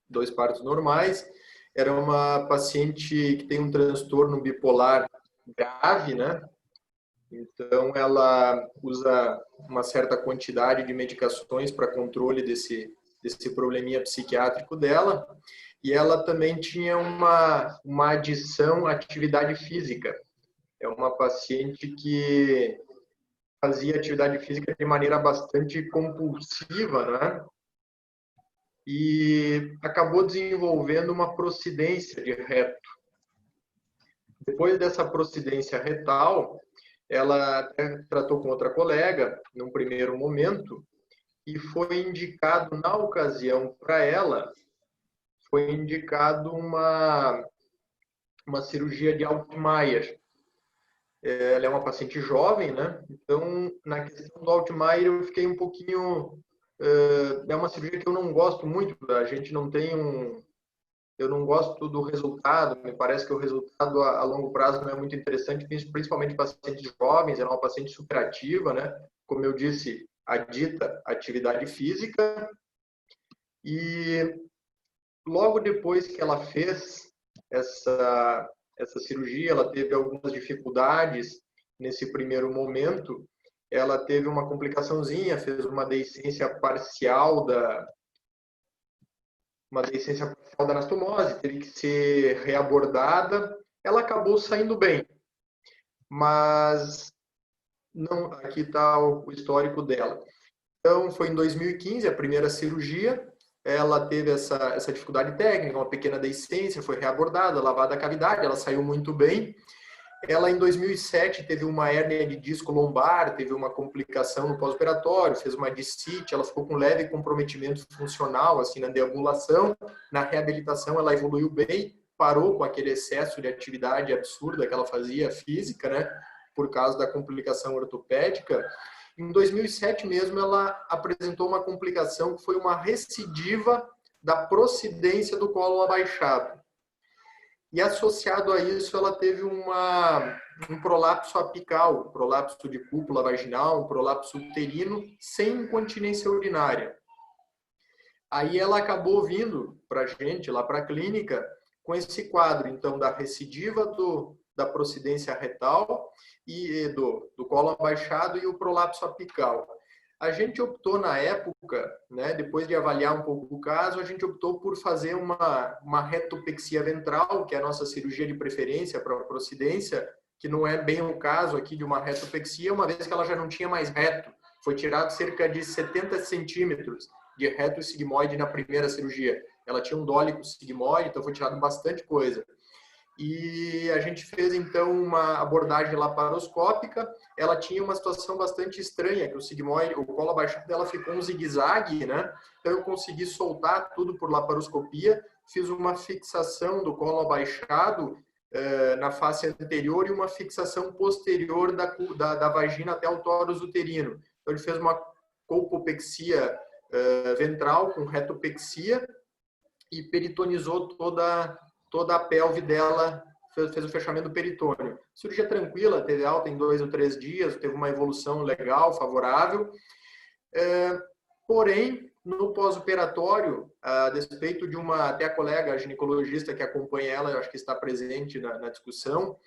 2 partos normais. Era uma paciente que tem um transtorno bipolar grave, né? Então, ela usa uma certa quantidade de medicações para controle desse probleminha psiquiátrico dela. E ela também tinha uma adição à atividade física. É uma paciente que fazia atividade física de maneira bastante compulsiva, né? E acabou desenvolvendo uma procidência de reto. Depois dessa procidência retal, ela até tratou com outra colega, num primeiro momento, e foi indicado, na ocasião, para ela, foi indicado uma cirurgia de Altmaier. Ela é uma paciente jovem, né? Então, na questão do Altmaier, eu fiquei um pouquinho... É uma cirurgia que eu não gosto muito, a gente não tem eu não gosto do resultado, me parece que o resultado a longo prazo não é muito interessante, principalmente em pacientes jovens, ela é uma paciente superativa, né? Como eu disse, a dita atividade física. E logo depois que ela fez essa cirurgia, ela teve algumas dificuldades nesse primeiro momento. Ela teve uma complicaçãozinha, fez uma deiscência parcial da anastomose, teve que ser reabordada. Ela acabou saindo bem, mas não, aqui está o histórico dela. Então, foi em 2015 a primeira cirurgia. Ela teve essa dificuldade técnica, uma pequena deiscência, foi reabordada, lavada a cavidade, ela saiu muito bem. Ela, em 2007, teve uma hérnia de disco lombar, teve uma complicação no pós-operatório, fez uma discite, ela ficou com leve comprometimento funcional, assim, na deambulação. Na reabilitação, ela evoluiu bem, parou com aquele excesso de atividade absurda que ela fazia, física, né, por causa da complicação ortopédica. Em 2007 mesmo, ela apresentou uma complicação que foi uma recidiva da procidência do colo abaixado. E associado a isso, ela teve um prolapso apical, um prolapso de cúpula vaginal, um prolapso uterino, sem incontinência urinária. Aí ela acabou vindo para a gente, lá para a clínica, com esse quadro, então, da recidiva da procidência retal e do colo abaixado e o prolapso apical. A gente optou na época, né, depois de avaliar um pouco o caso, a gente optou por fazer uma retopexia ventral, que é a nossa cirurgia de preferência para a procidência, que não é bem o caso aqui de uma retopexia, uma vez que ela já não tinha mais reto. Foi tirado cerca de 70 centímetros de reto e sigmoide na primeira cirurgia. Ela tinha um dólico sigmoide, então foi tirado bastante coisa. E a gente fez, então, uma abordagem laparoscópica. Ela tinha uma situação bastante estranha, que o sigmoide, o colo abaixado dela ficou um zigue-zague, né? Então, eu consegui soltar tudo por laparoscopia, fiz uma fixação do colo abaixado na face anterior e uma fixação posterior da vagina até o tórax uterino. Então, ele fez uma colpopexia ventral com retopexia e peritonizou toda a pelve dela, fez o fechamento do peritônio. Cirurgia tranquila, teve alta em 2 ou 3 dias, teve uma evolução legal, favorável. Porém, no pós-operatório, a despeito de até a colega ginecologista que acompanha ela, eu acho que está presente na discussão,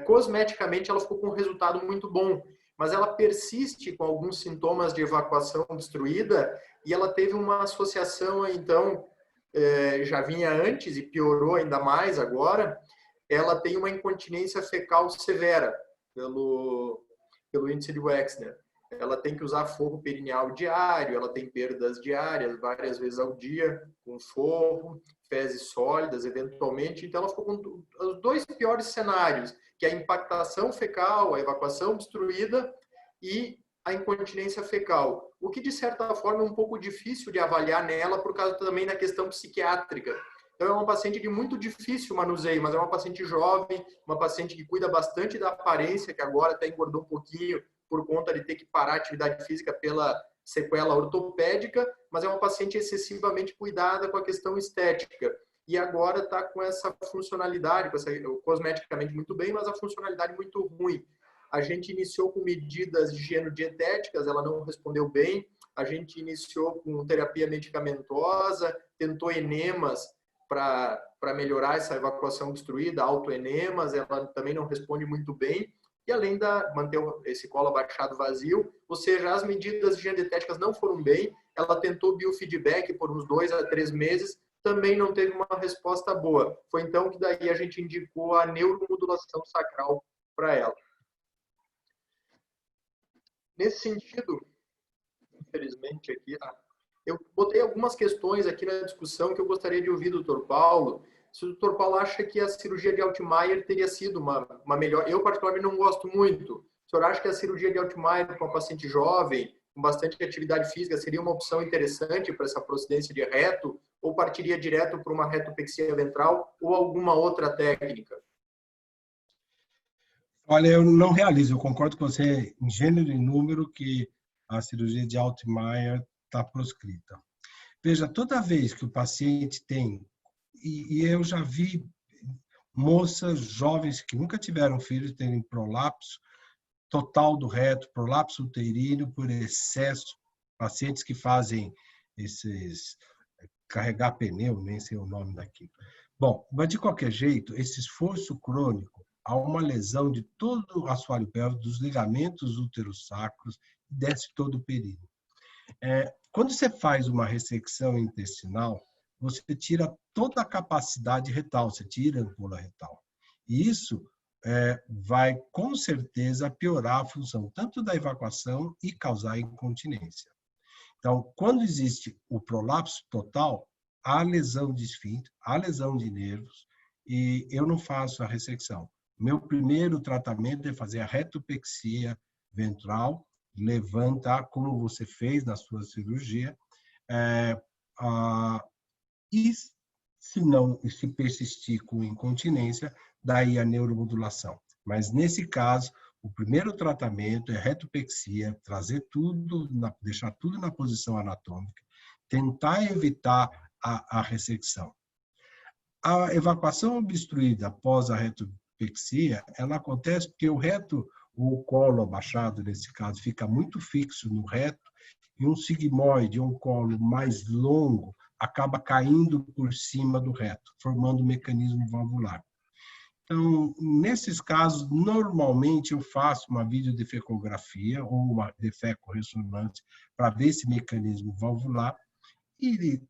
cosmeticamente ela ficou com um resultado muito bom, mas ela persiste com alguns sintomas de evacuação obstruída e ela teve uma associação, então, já vinha antes e piorou ainda mais agora. Ela tem uma incontinência fecal severa pelo índice de Wexner. Ela tem que usar forro perineal diário, ela tem perdas diárias, várias vezes ao dia, com forro, fezes sólidas, eventualmente. Então, ela ficou com os 2 piores cenários, que é a impactação fecal, a evacuação obstruída e a incontinência fecal. O que, de certa forma, é um pouco difícil de avaliar nela, por causa também da questão psiquiátrica. Então, é uma paciente de muito difícil manuseio, mas é uma paciente jovem, uma paciente que cuida bastante da aparência, que agora até engordou um pouquinho por conta de ter que parar a atividade física pela sequela ortopédica, mas é uma paciente excessivamente cuidada com a questão estética. E agora está com essa funcionalidade, cosmeticamente muito bem, mas a funcionalidade muito ruim. A gente iniciou com medidas higienodietéticas, ela não respondeu bem. A gente iniciou com terapia medicamentosa, tentou enemas para melhorar essa evacuação obstruída, autoenemas, ela também não responde muito bem. E além de manter esse colo abaixado vazio, ou seja, as medidas higienodietéticas não foram bem. Ela tentou biofeedback por uns 2 a 3 meses, também não teve uma resposta boa. Foi então que daí a gente indicou a neuromodulação sacral para ela. Nesse sentido, infelizmente aqui, eu botei algumas questões aqui na discussão que eu gostaria de ouvir do Dr. Paulo. Se o Dr. Paulo acha que a cirurgia de Altmaier teria sido uma melhor... Eu, particularmente, não gosto muito. O senhor acha que a cirurgia de Altmaier para uma paciente jovem, com bastante atividade física, seria uma opção interessante para essa procidência de reto? Ou partiria direto para uma retopexia ventral ou alguma outra técnica? Olha, eu não realizo, eu concordo com você em gênero e número que a cirurgia de Altmaier está proscrita. Veja, toda vez que o paciente tem, e eu já vi moças jovens que nunca tiveram filhos terem prolapso total do reto, prolapso uterino por excesso, pacientes que fazem esses carregar pneu, nem sei o nome daquilo. Bom, mas de qualquer jeito, esse esforço crônico há uma lesão de todo o assoalho pélvico, dos ligamentos útero-sacros, e desce todo o períneo. Quando você faz uma ressecção intestinal, você tira toda a capacidade retal, você tira a ampola retal. E isso vai, com certeza, piorar a função tanto da evacuação e causar incontinência. Então, quando existe o prolapso total, há lesão de esfíncter, há lesão de nervos, e eu não faço a ressecção. Meu primeiro tratamento é fazer a retopexia ventral, levantar, como você fez na sua cirurgia, e se persistir com incontinência, daí a neuromodulação. Mas nesse caso, o primeiro tratamento é retopexia, trazer tudo, deixar tudo na posição anatômica, tentar evitar a ressecção. A evacuação obstruída após a retopexia, ela acontece porque o colo abaixado, nesse caso, fica muito fixo no reto, e um sigmoide, um colo mais longo, acaba caindo por cima do reto, formando um mecanismo valvular. Então, nesses casos, normalmente eu faço uma videodefecografia ou uma defecorressonância para ver esse mecanismo valvular, e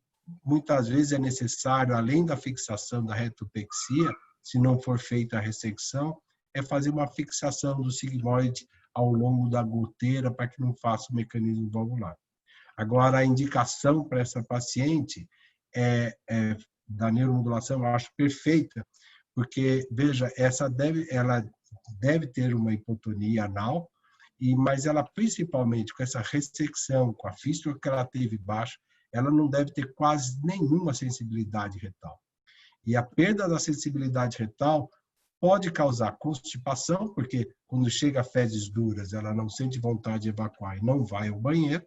muitas vezes é necessário, além da fixação da retopexia, se não for feita a ressecção, é fazer uma fixação do sigmoide ao longo da goteira para que não faça o mecanismo valvular. Agora, a indicação para essa paciente da neuromodulação, eu acho perfeita, porque, veja, ela deve ter uma hipotonia anal, mas ela, principalmente com essa ressecção, com a fístula que ela teve baixa, ela não deve ter quase nenhuma sensibilidade retal. E a perda da sensibilidade retal pode causar constipação, porque quando chega a fezes duras, ela não sente vontade de evacuar e não vai ao banheiro,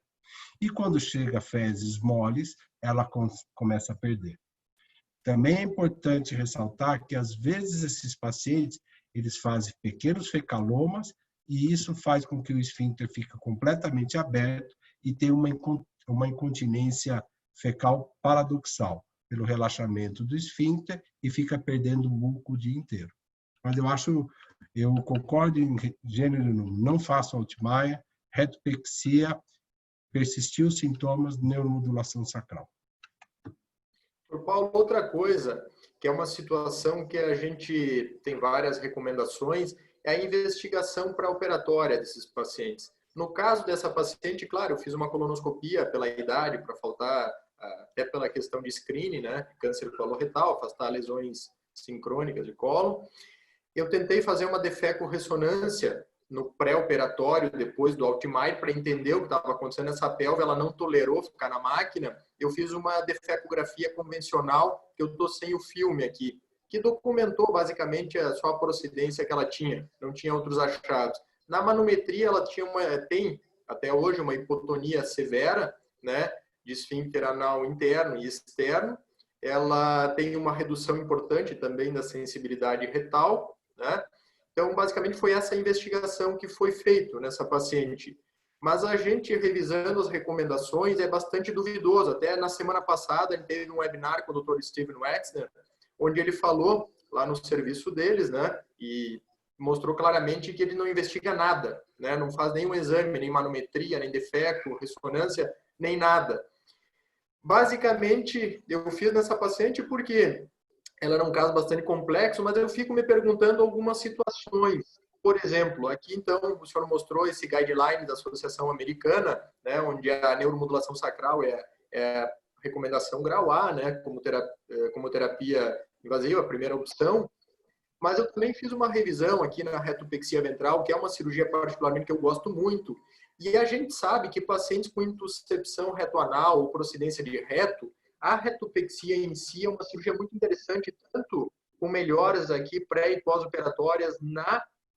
e quando chega a fezes moles, ela começa a perder. Também é importante ressaltar que, às vezes, esses pacientes eles fazem pequenos fecalomas, e isso faz com que o esfíncter fique completamente aberto e tenha uma incontinência fecal paradoxal, pelo relaxamento do esfíncter, e fica perdendo o muco o dia inteiro. Mas eu concordo em gênero número, não faço Altmaier, retopexia, persistir os sintomas, neuromodulação sacral. Paulo, outra coisa, que é uma situação que a gente tem várias recomendações, é a investigação pré-operatória desses pacientes. No caso dessa paciente, claro, eu fiz uma colonoscopia pela idade, para faltar, até pela questão de screening, né, câncer coloretal, afastar lesões sincrônicas de cólon. Eu tentei fazer uma defecorressonância no pré-operatório, depois do Altmaier, para entender o que estava acontecendo nessa pelve. Ela não tolerou ficar na máquina. Eu fiz uma defecografia convencional, que eu estou sem o filme aqui, que documentou basicamente só a procedência que ela tinha, não tinha outros achados. Na manometria, ela tem até hoje uma hipotonia severa, né, de esfíncter anal interno e externo. Ela tem uma redução importante também da sensibilidade retal, né? Então, basicamente, foi essa investigação que foi feita nessa paciente. Mas a gente, revisando as recomendações, é bastante duvidoso. Até na semana passada, ele teve um webinar com o Dr. Steven Wexner, onde ele falou lá no serviço deles, né? E mostrou claramente que ele não investiga nada, né? Não faz nenhum exame, nem manometria, nem defeco, ressonância, nem nada. Basicamente, eu fiz nessa paciente porque ela era um caso bastante complexo, mas eu fico me perguntando algumas situações. Por exemplo, aqui então o senhor mostrou esse guideline da Associação Americana, né, onde a neuromodulação sacral é a recomendação grau A, né, como terapia invasiva, a primeira opção. Mas eu também fiz uma revisão aqui na retopexia ventral, que é uma cirurgia particularmente que eu gosto muito. E a gente sabe que pacientes com intussuscepção retoanal ou procedência de reto, a retopexia em si é uma cirurgia muito interessante, tanto com melhoras aqui pré e pós-operatórias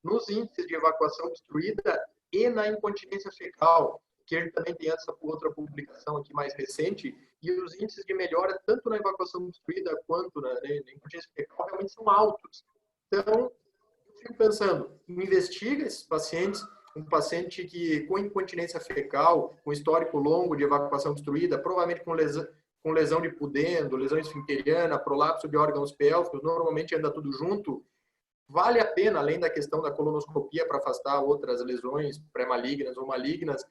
nos índices de evacuação obstruída e na incontinência fecal, que a gente também tem essa outra publicação aqui mais recente, e os índices de melhora tanto na evacuação obstruída quanto na incontinência fecal realmente são altos. Então, eu fico pensando, investiga esses pacientes, um paciente que com incontinência fecal, com histórico longo de evacuação obstruída, provavelmente com com lesão de pudendo, lesão esfinteriana, prolapso de órgãos pélvicos, normalmente anda tudo junto, vale a pena, além da questão da colonoscopia para afastar outras lesões pré-malignas ou malignas,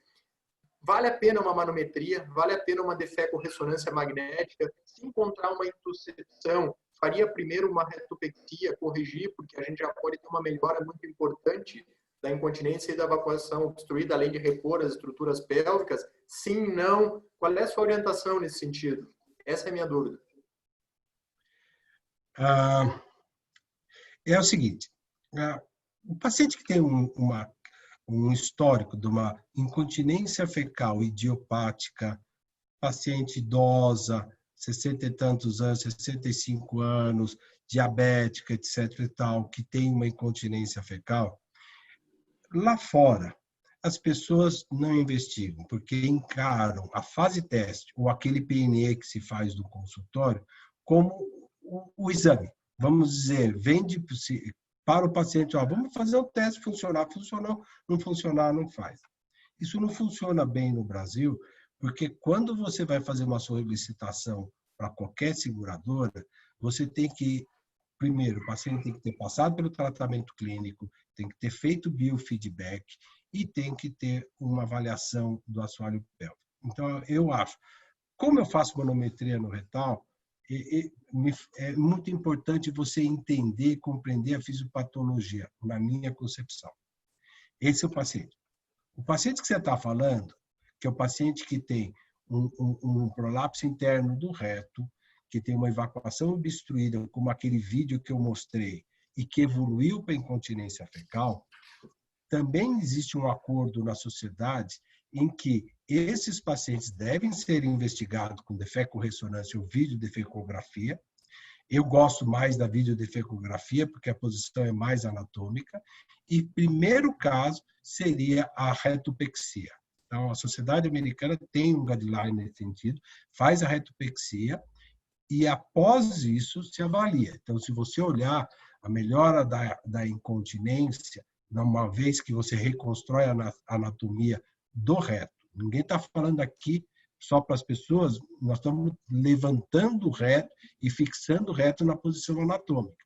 vale a pena uma manometria, vale a pena uma defeco-ressonância magnética. Se encontrar uma intuscepção, faria primeiro uma retopexia, corrigir, porque a gente já pode ter uma melhora muito importante da incontinência e da evacuação obstruída, além de repor as estruturas pélvicas. Sim, não. Qual é a sua orientação nesse sentido? Essa é a minha dúvida. É o seguinte, o paciente que tem um histórico de uma incontinência fecal idiopática, paciente idosa, 60 e tantos anos, 65 anos, diabética, etc. e tal, que tem uma incontinência fecal, lá fora, as pessoas não investigam, porque encaram a fase teste ou aquele PNE que se faz no consultório como o exame. Vamos dizer, vende para o paciente, vamos fazer o teste, funcionar, funcionou, não funcionar, não faz. Isso não funciona bem no Brasil, porque quando você vai fazer uma solicitação para qualquer seguradora, você tem que, primeiro, o paciente tem que ter passado pelo tratamento clínico, tem que ter feito biofeedback e tem que ter uma avaliação do assoalho pélvico. Então, eu acho, como eu faço manometria no retal, é muito importante você entender e compreender a fisiopatologia, na minha concepção. Esse é o paciente. O paciente que você está falando, que é o paciente que tem um prolapso interno do reto, que tem uma evacuação obstruída, como aquele vídeo que eu mostrei, e que evoluiu para incontinência fecal, também existe um acordo na sociedade em que esses pacientes devem ser investigados com defeco-ressonância ou videodefecografia. Eu gosto mais da videodefecografia, porque a posição é mais anatômica. E primeiro caso seria a retopexia. Então, a Sociedade Americana tem um guideline nesse sentido, faz a retopexia e, após isso, se avalia. Então, se você olhar a melhora da incontinência, uma vez que você reconstrói a anatomia do reto. Ninguém está falando aqui só para as pessoas, nós estamos levantando o reto e fixando o reto na posição anatômica.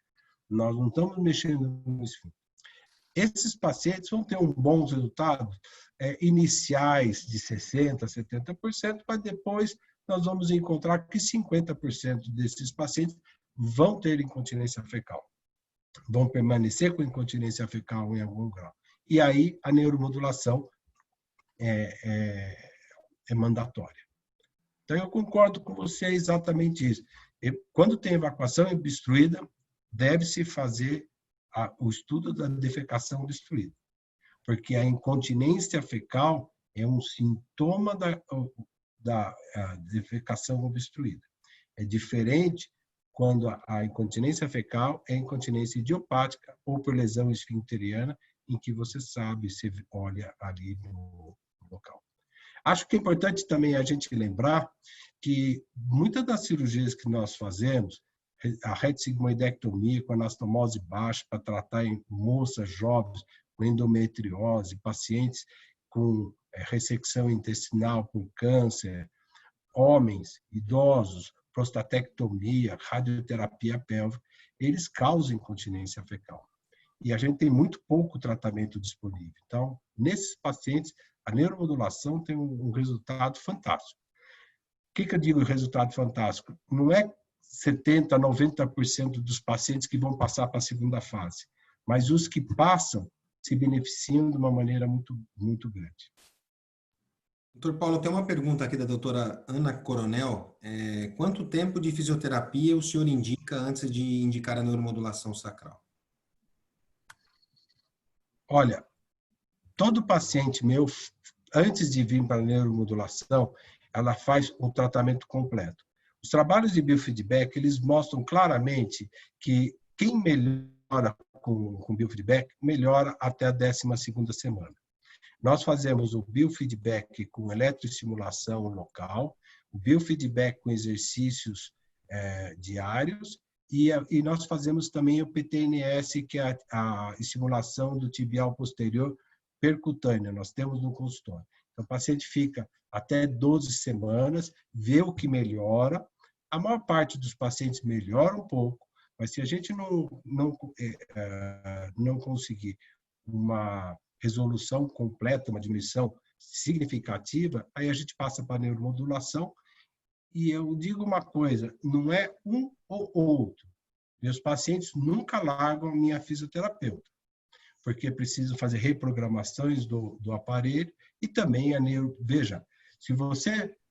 Nós não estamos mexendo no esfíncter. Esses pacientes vão ter bons resultados iniciais de 60%, 70%, mas depois nós vamos encontrar que 50% desses pacientes vão ter incontinência fecal. Vão permanecer com incontinência fecal em algum grau. E aí a neuromodulação é mandatória. Então, eu concordo com você exatamente isso. Quando tem evacuação obstruída, deve-se fazer o estudo da defecação obstruída, porque a incontinência fecal é um sintoma da defecação obstruída. É diferente quando a incontinência fecal é incontinência idiopática ou por lesão esfincteriana, em que você sabe, você olha ali no local. Acho que é importante também a gente lembrar que muitas das cirurgias que nós fazemos, a retissigmoidectomia com anastomose baixa para tratar em moças jovens com endometriose, pacientes com ressecção intestinal por câncer, homens, idosos, prostatectomia, radioterapia pélvica, eles causam incontinência fecal. E a gente tem muito pouco tratamento disponível. Então, nesses pacientes, a neuromodulação tem um resultado fantástico. O que eu digo resultado fantástico? Não é 70%, 90% dos pacientes que vão passar para a segunda fase, mas os que passam se beneficiam de uma maneira muito, muito grande. Doutor Paulo, tem uma pergunta aqui da doutora Ana Coronel. Quanto tempo de fisioterapia o senhor indica antes de indicar a neuromodulação sacral? Olha, todo paciente meu, antes de vir para a neuromodulação, ela faz um tratamento completo. Os trabalhos de biofeedback, eles mostram claramente que quem melhora com biofeedback, melhora até a 12ª semana. Nós fazemos o biofeedback com eletroestimulação local, o biofeedback com exercícios diários e nós fazemos também o PTNS, que é a estimulação do tibial posterior percutânea, nós temos no consultório. Então, o paciente fica até 12 semanas, vê o que melhora. A maior parte dos pacientes melhora um pouco, mas se a gente não conseguir uma resolução completa, uma diminuição significativa, aí a gente passa para a neuromodulação. E eu digo uma coisa, não é um ou outro. Meus pacientes nunca largam a minha fisioterapeuta, porque preciso fazer reprogramações do aparelho e também a neuro... Veja, se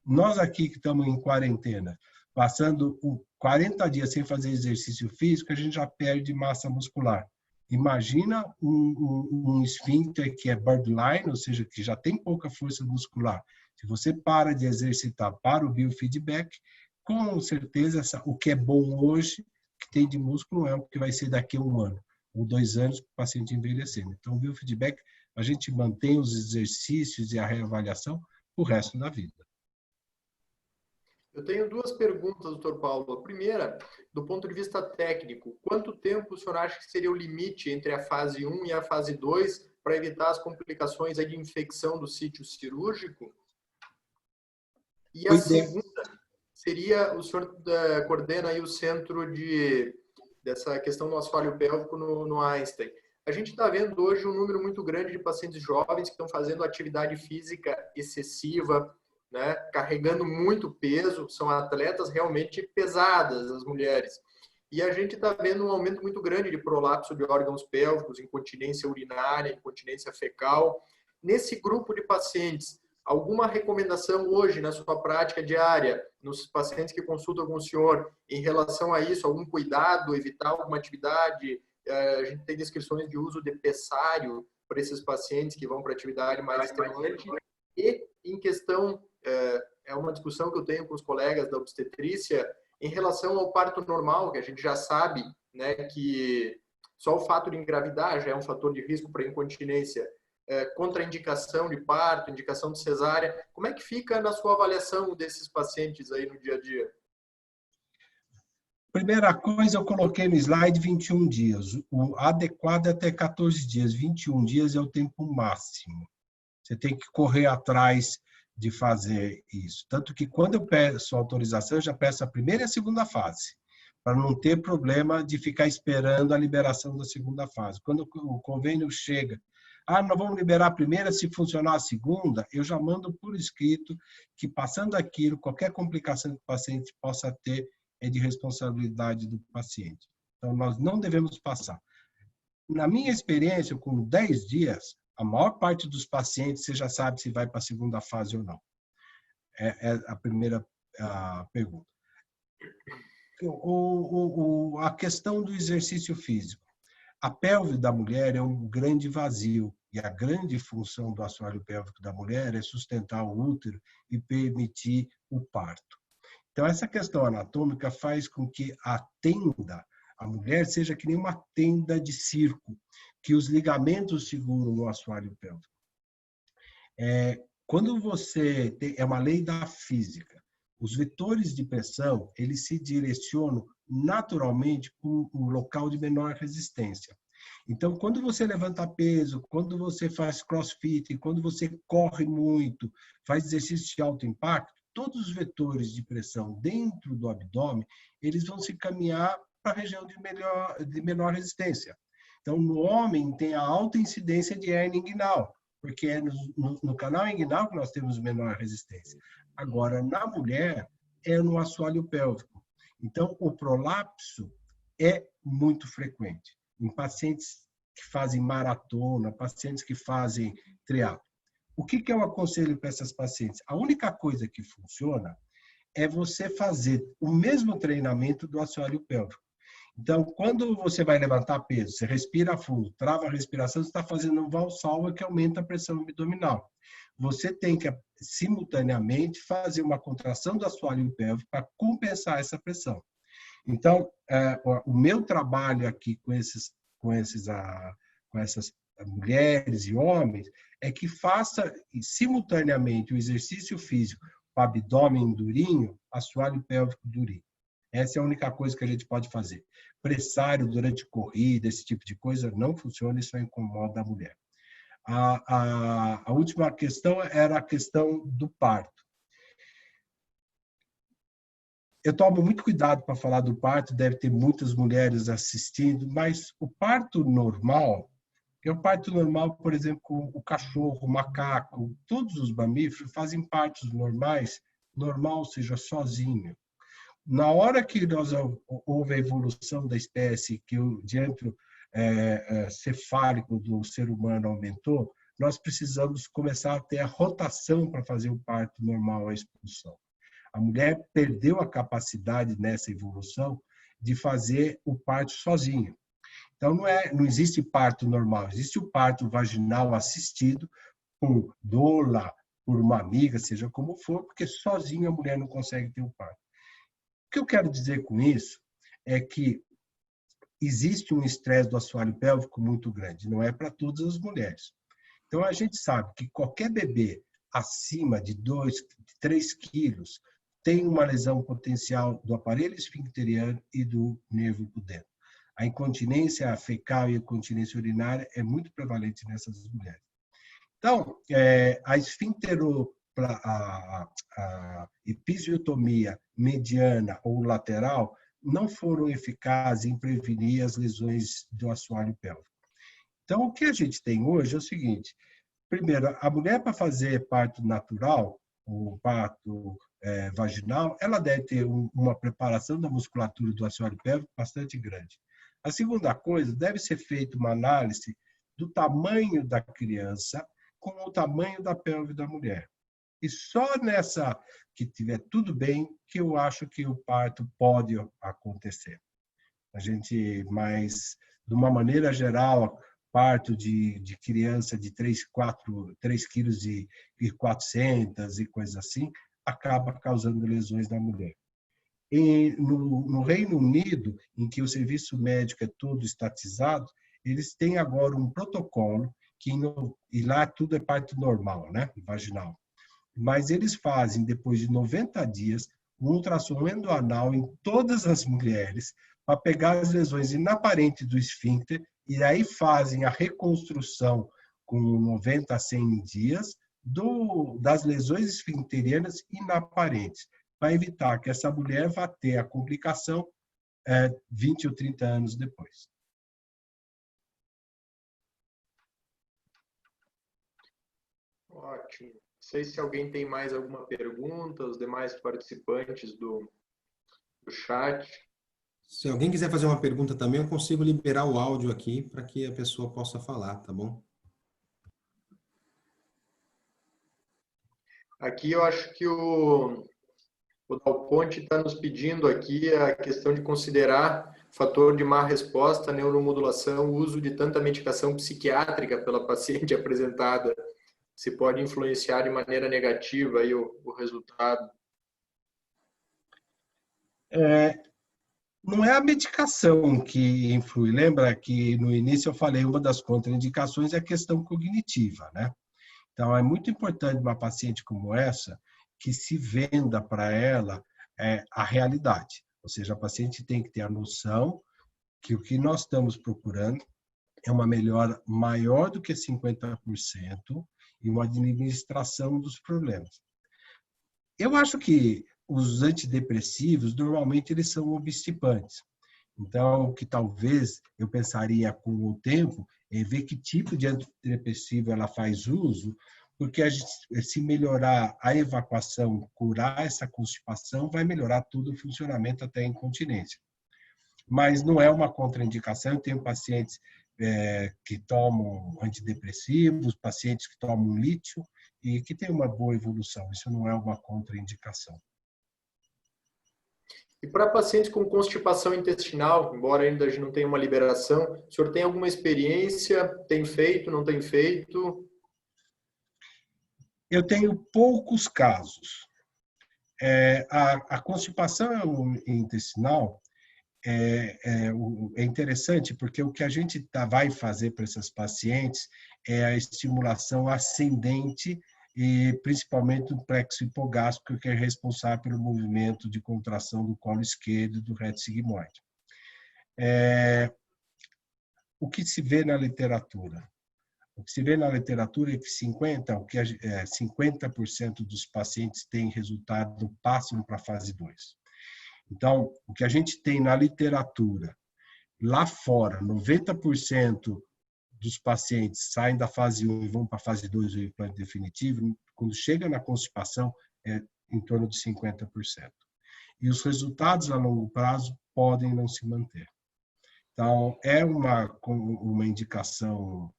nós aqui que estamos em quarentena, passando 40 dias sem fazer exercício físico, a gente já perde massa muscular. Imagina um esfíncter que é borderline, ou seja, que já tem pouca força muscular. Se você para de exercitar para o biofeedback, com certeza o que é bom hoje, que tem de músculo, é o que vai ser daqui a 1 ano ou 2 anos para o paciente envelhecendo. Então, o biofeedback, a gente mantém os exercícios e a reavaliação o resto da vida. Eu tenho 2 perguntas, doutor Paulo. A primeira, do ponto de vista técnico, quanto tempo o senhor acha que seria o limite entre a fase 1 e a fase 2 para evitar as complicações aí de infecção do sítio cirúrgico? E a segunda seria, o senhor coordena aí o centro dessa questão do assoalho pélvico no Einstein. A gente está vendo hoje um número muito grande de pacientes jovens que estão fazendo atividade física excessiva, né, carregando muito peso, são atletas realmente pesadas, as mulheres. E a gente está vendo um aumento muito grande de prolapso de órgãos pélvicos, incontinência urinária, incontinência fecal. Nesse grupo de pacientes, alguma recomendação hoje na sua prática diária, nos pacientes que consultam com o senhor, em relação a isso, algum cuidado, evitar alguma atividade? A gente tem descrições de uso de pessário para esses pacientes que vão para atividade mais extenuante. E em questão, é uma discussão que eu tenho com os colegas da obstetrícia, em relação ao parto normal, que a gente já sabe, né, que só o fato de engravidar já é um fator de risco para incontinência, contraindicação de parto, indicação de cesárea. Como é que fica na sua avaliação desses pacientes aí no dia a dia? Primeira coisa, eu coloquei no slide 21 dias. O adequado é até 14 dias. 21 dias é o tempo máximo. Você tem que correr atrás de fazer isso. Tanto que quando eu peço autorização, eu já peço a primeira e a segunda fase, para não ter problema de ficar esperando a liberação da segunda fase. Quando o convênio chega, nós vamos liberar a primeira, se funcionar a segunda, eu já mando por escrito que, passando aquilo, qualquer complicação que o paciente possa ter é de responsabilidade do paciente. Então, nós não devemos passar. Na minha experiência, com 10 dias, a maior parte dos pacientes, você já sabe se vai para a segunda fase ou não. É a primeira pergunta. A questão do exercício físico. A pelve da mulher é um grande vazio, e a grande função do assoalho pélvico da mulher é sustentar o útero e permitir o parto. Então, essa questão anatômica faz com que a mulher seja que nem uma tenda de circo, que os ligamentos seguram o assoalho pélvico. Quando você tem, é uma lei da física, os vetores de pressão, eles se direcionam naturalmente para um local de menor resistência. Então, quando você levanta peso, quando você faz crossfit, quando você corre muito, faz exercício de alto impacto, todos os vetores de pressão dentro do abdômen, eles vão se caminhar para a região de menor resistência. Então, no homem, tem a alta incidência de hérnia inguinal, porque é no canal inguinal que nós temos menor resistência. Agora, na mulher, é no assoalho pélvico. Então, o prolapso é muito frequente em pacientes que fazem maratona, pacientes que fazem triatlo. O que eu aconselho para essas pacientes? A única coisa que funciona é você fazer o mesmo treinamento do assoalho pélvico. Então, quando você vai levantar peso, você respira fundo, trava a respiração, você está fazendo um valsalva que aumenta a pressão abdominal. Você tem que, simultaneamente, fazer uma contração do assoalho pélvico para compensar essa pressão. Então, o meu trabalho aqui com essas mulheres e homens é que faça simultaneamente o exercício físico para abdômen durinho, assoalho pélvico durinho. Essa é a única coisa que a gente pode fazer. Pressário durante corrida, esse tipo de coisa, não funciona e só incomoda a mulher. A última questão era a questão do parto. Eu tomo muito cuidado para falar do parto, deve ter muitas mulheres assistindo, mas o parto normal, por exemplo, com o cachorro, o macaco, todos os mamíferos fazem partos normais, normal, ou seja, sozinho. Na hora que houve a evolução da espécie, que o diâmetro cefálico do ser humano aumentou, nós precisamos começar a ter a rotação para fazer o parto normal, a expulsão. A mulher perdeu a capacidade nessa evolução de fazer o parto sozinha. Então, não existe parto normal, existe o parto vaginal assistido por doula, por uma amiga, seja como for, porque sozinha a mulher não consegue ter o parto. O que eu quero dizer com isso é que existe um estresse do assoalho pélvico muito grande, não é para todas as mulheres. Então, a gente sabe que qualquer bebê acima de 3 quilos tem uma lesão potencial do aparelho esfincteriano e do nervo pudendo. A incontinência fecal e a incontinência urinária é muito prevalente nessas mulheres. Então, a episiotomia mediana ou lateral não foram eficazes em prevenir as lesões do assoalho pélvico. Então, o que a gente tem hoje é o seguinte: primeiro, a mulher, para fazer parto natural, o parto vaginal, ela deve ter uma preparação da musculatura do assoalho pélvico bastante grande. A segunda coisa, deve ser feita uma análise do tamanho da criança com o tamanho da pelve da mulher. E só nessa que tiver tudo bem, que eu acho que o parto pode acontecer. Mas, de uma maneira geral, parto de criança de 3 quilos e 400 e coisas assim, acaba causando lesões na mulher. No Reino Unido, em que o serviço médico é todo estatizado, eles têm agora um protocolo, e lá tudo é parto normal, né? Vaginal. Mas eles fazem, depois de 90 dias, um ultrassom endoanal em todas as mulheres para pegar as lesões inaparentes do esfíncter e aí fazem a reconstrução com 90 a 100 dias das lesões esfincterianas inaparentes, para evitar que essa mulher vá ter a complicação 20 ou 30 anos depois. Ótimo. Não sei se alguém tem mais alguma pergunta, os demais participantes do chat. Se alguém quiser fazer uma pergunta também, eu consigo liberar o áudio aqui para que a pessoa possa falar, tá bom? Aqui eu acho que o Dal Ponte está nos pedindo aqui a questão de considerar fator de má resposta à neuromodulação, o uso de tanta medicação psiquiátrica pela paciente apresentada, se pode influenciar de maneira negativa aí o resultado. Não é a medicação que influi. Lembra que no início eu falei, uma das contraindicações é a questão cognitiva, né? Então, é muito importante uma paciente como essa que se venda para ela a realidade. Ou seja, a paciente tem que ter a noção que o que nós estamos procurando é uma melhora maior do que 50% e uma administração dos problemas. Eu acho que os antidepressivos, normalmente, eles são obstipantes. Então, o que talvez eu pensaria com o tempo é ver que tipo de antidepressivo ela faz uso, porque se melhorar a evacuação, curar essa constipação, vai melhorar todo o funcionamento até a incontinência. Mas não é uma contraindicação. Eu tenho pacientes que tomam antidepressivos, pacientes que tomam lítio e que têm uma boa evolução. Isso não é uma contraindicação. E para pacientes com constipação intestinal, embora ainda a gente não tenha uma liberação, o senhor tem alguma experiência? Tem feito, não tem feito? Eu tenho poucos casos. A constipação intestinal é interessante porque o que a gente vai fazer para essas pacientes é a estimulação ascendente e principalmente do plexo hipogástrico, que é responsável pelo movimento de contração do colo esquerdo e do reto sigmoide. O que se vê na literatura? O que se vê na literatura é que 50% dos pacientes têm resultado, passam para a fase 2. Então, o que a gente tem na literatura, lá fora, 90% dos pacientes saem da fase 1 e vão para a fase 2 do implante definitivo, quando chega na constipação, é em torno de 50%. E os resultados a longo prazo podem não se manter. Então, é uma indicação,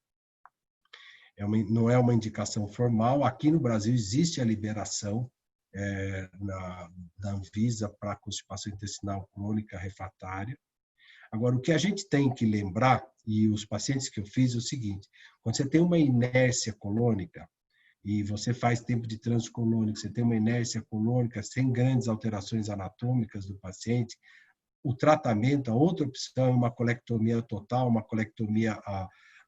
não é uma indicação formal. Aqui no Brasil existe a liberação da Anvisa para constipação intestinal crônica refratária. Agora, o que a gente tem que lembrar, e os pacientes que eu fiz, é o seguinte: quando você tem uma inércia colônica, e você faz tempo de trânsito colônico, você tem uma inércia colônica sem grandes alterações anatômicas do paciente, o tratamento, a outra opção é uma colectomia total, uma colectomia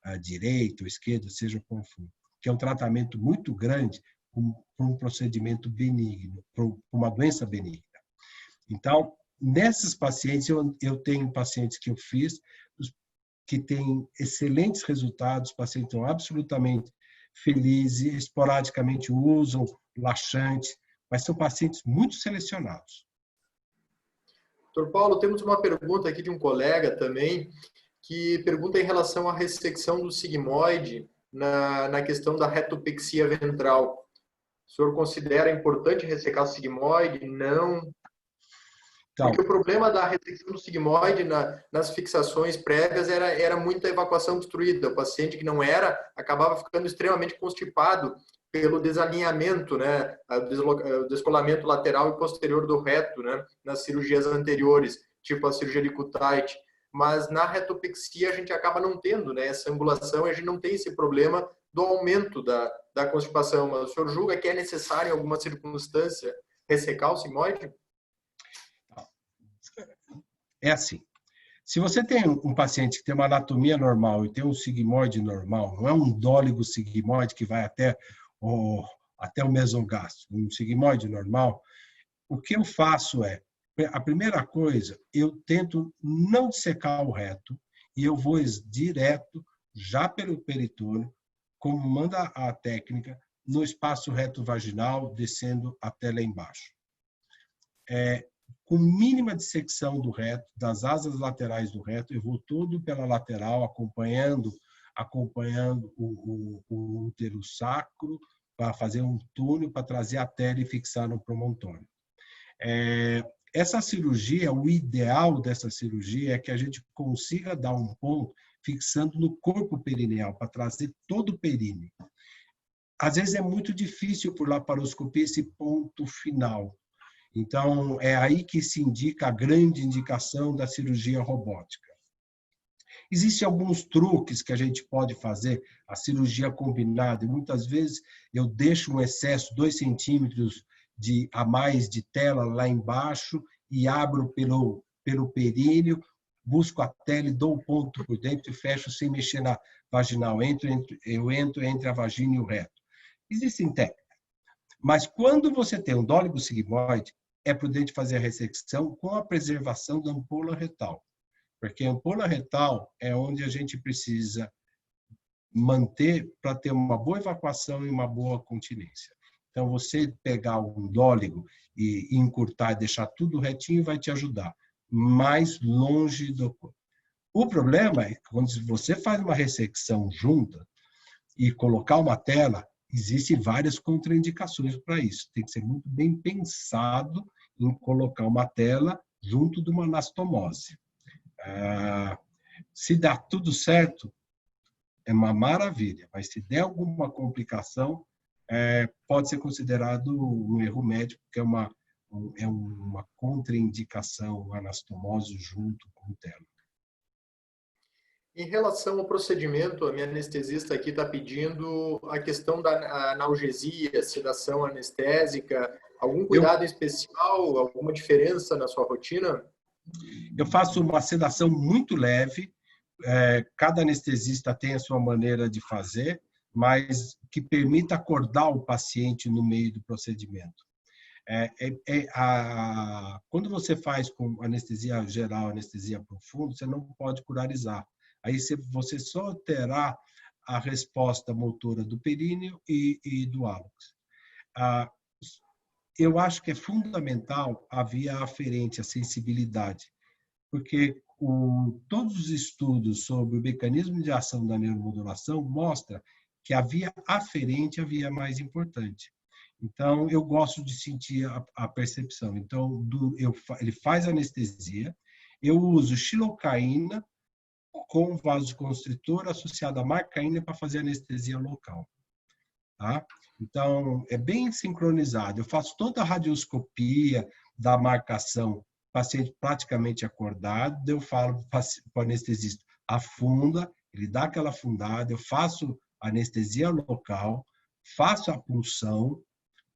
à direita ou esquerda, seja como for, que é um tratamento muito grande para um procedimento benigno, para uma doença benigna. Então, nessas pacientes, eu tenho pacientes que eu fiz que têm excelentes resultados, pacientes são absolutamente felizes, esporadicamente usam laxante, mas são pacientes muito selecionados. Doutor Paulo, temos uma pergunta aqui de um colega também, que pergunta em relação à ressecção do sigmoide na questão da retopexia ventral. O senhor considera importante ressecar o sigmoide? Não? Então, porque o problema da ressecção do sigmoide nas fixações prévias era muita evacuação obstruída. O paciente que não era acabava ficando extremamente constipado pelo desalinhamento, né, o descolamento lateral e posterior do reto, né, nas cirurgias anteriores, tipo a cirurgia de Kutaiti. Mas na retopexia a gente acaba não tendo, né, essa angulação e a gente não tem esse problema do aumento da constipação. Mas o senhor julga que é necessário, em alguma circunstância, ressecar o sigmoide? É assim, se você tem um paciente que tem uma anatomia normal e tem um sigmoide normal, não é um dóligo sigmoide que vai até o mesogástrico, um sigmoide normal, o que eu faço é, a primeira coisa, eu tento não dissecar o reto e eu vou direto, já pelo peritônio, como manda a técnica, no espaço reto vaginal, descendo até lá embaixo. Com mínima dissecção do reto, das asas laterais do reto, eu vou todo pela lateral, acompanhando o útero sacro, para fazer um túnel, para trazer a tela e fixar no promontório. Essa cirurgia, o ideal dessa cirurgia é que a gente consiga dar um ponto fixando no corpo perineal, para trazer todo o períneo. Às vezes é muito difícil por laparoscopia esse ponto final. Então, é aí que se indica a grande indicação da cirurgia robótica. Existem alguns truques que a gente pode fazer, a cirurgia combinada, e muitas vezes eu deixo um excesso, 2 centímetros a mais de tela lá embaixo e abro pelo períneo, busco a tela e dou um ponto por dentro e fecho sem mexer na vaginal. Eu entro entre a vagina e o reto. Existem técnicas. Mas quando você tem um dóligo sigmoide, é prudente fazer a ressecção com a preservação da ampola retal. Porque a ampola retal é onde a gente precisa manter para ter uma boa evacuação e uma boa continência. Então, você pegar um dóligo e encurtar e deixar tudo retinho vai te ajudar. Mais longe do corpo. O problema é que quando você faz uma ressecção junta e colocar uma tela, existem várias contraindicações para isso. Tem que ser muito bem pensado em colocar uma tela junto de uma anastomose. Se dá tudo certo, é uma maravilha, mas se der alguma complicação, pode ser considerado um erro médico, que é uma contraindicação anastomose junto com tela. Em relação ao procedimento, a minha anestesista aqui está pedindo a questão da analgesia, sedação anestésica, algum cuidado especial, alguma diferença na sua rotina? Eu faço uma sedação muito leve, cada anestesista tem a sua maneira de fazer, mas que permita acordar o paciente no meio do procedimento. Quando você faz com anestesia geral, anestesia profunda, você não pode curarizar. Aí você só terá a resposta motora do períneo e do hálux. Eu acho que é fundamental a via aferente, a sensibilidade, porque todos os estudos sobre o mecanismo de ação da neuromodulação mostram que a via aferente é a via mais importante. Então, eu gosto de sentir a percepção. Então, ele faz anestesia, eu uso xilocaína com vasoconstritor associado a marcaína para fazer anestesia local. Tá? Então, é bem sincronizado. Eu faço toda a radioscopia da marcação, paciente praticamente acordado, eu falo para o anestesista, afunda, ele dá aquela afundada, eu faço anestesia local, faço a punção,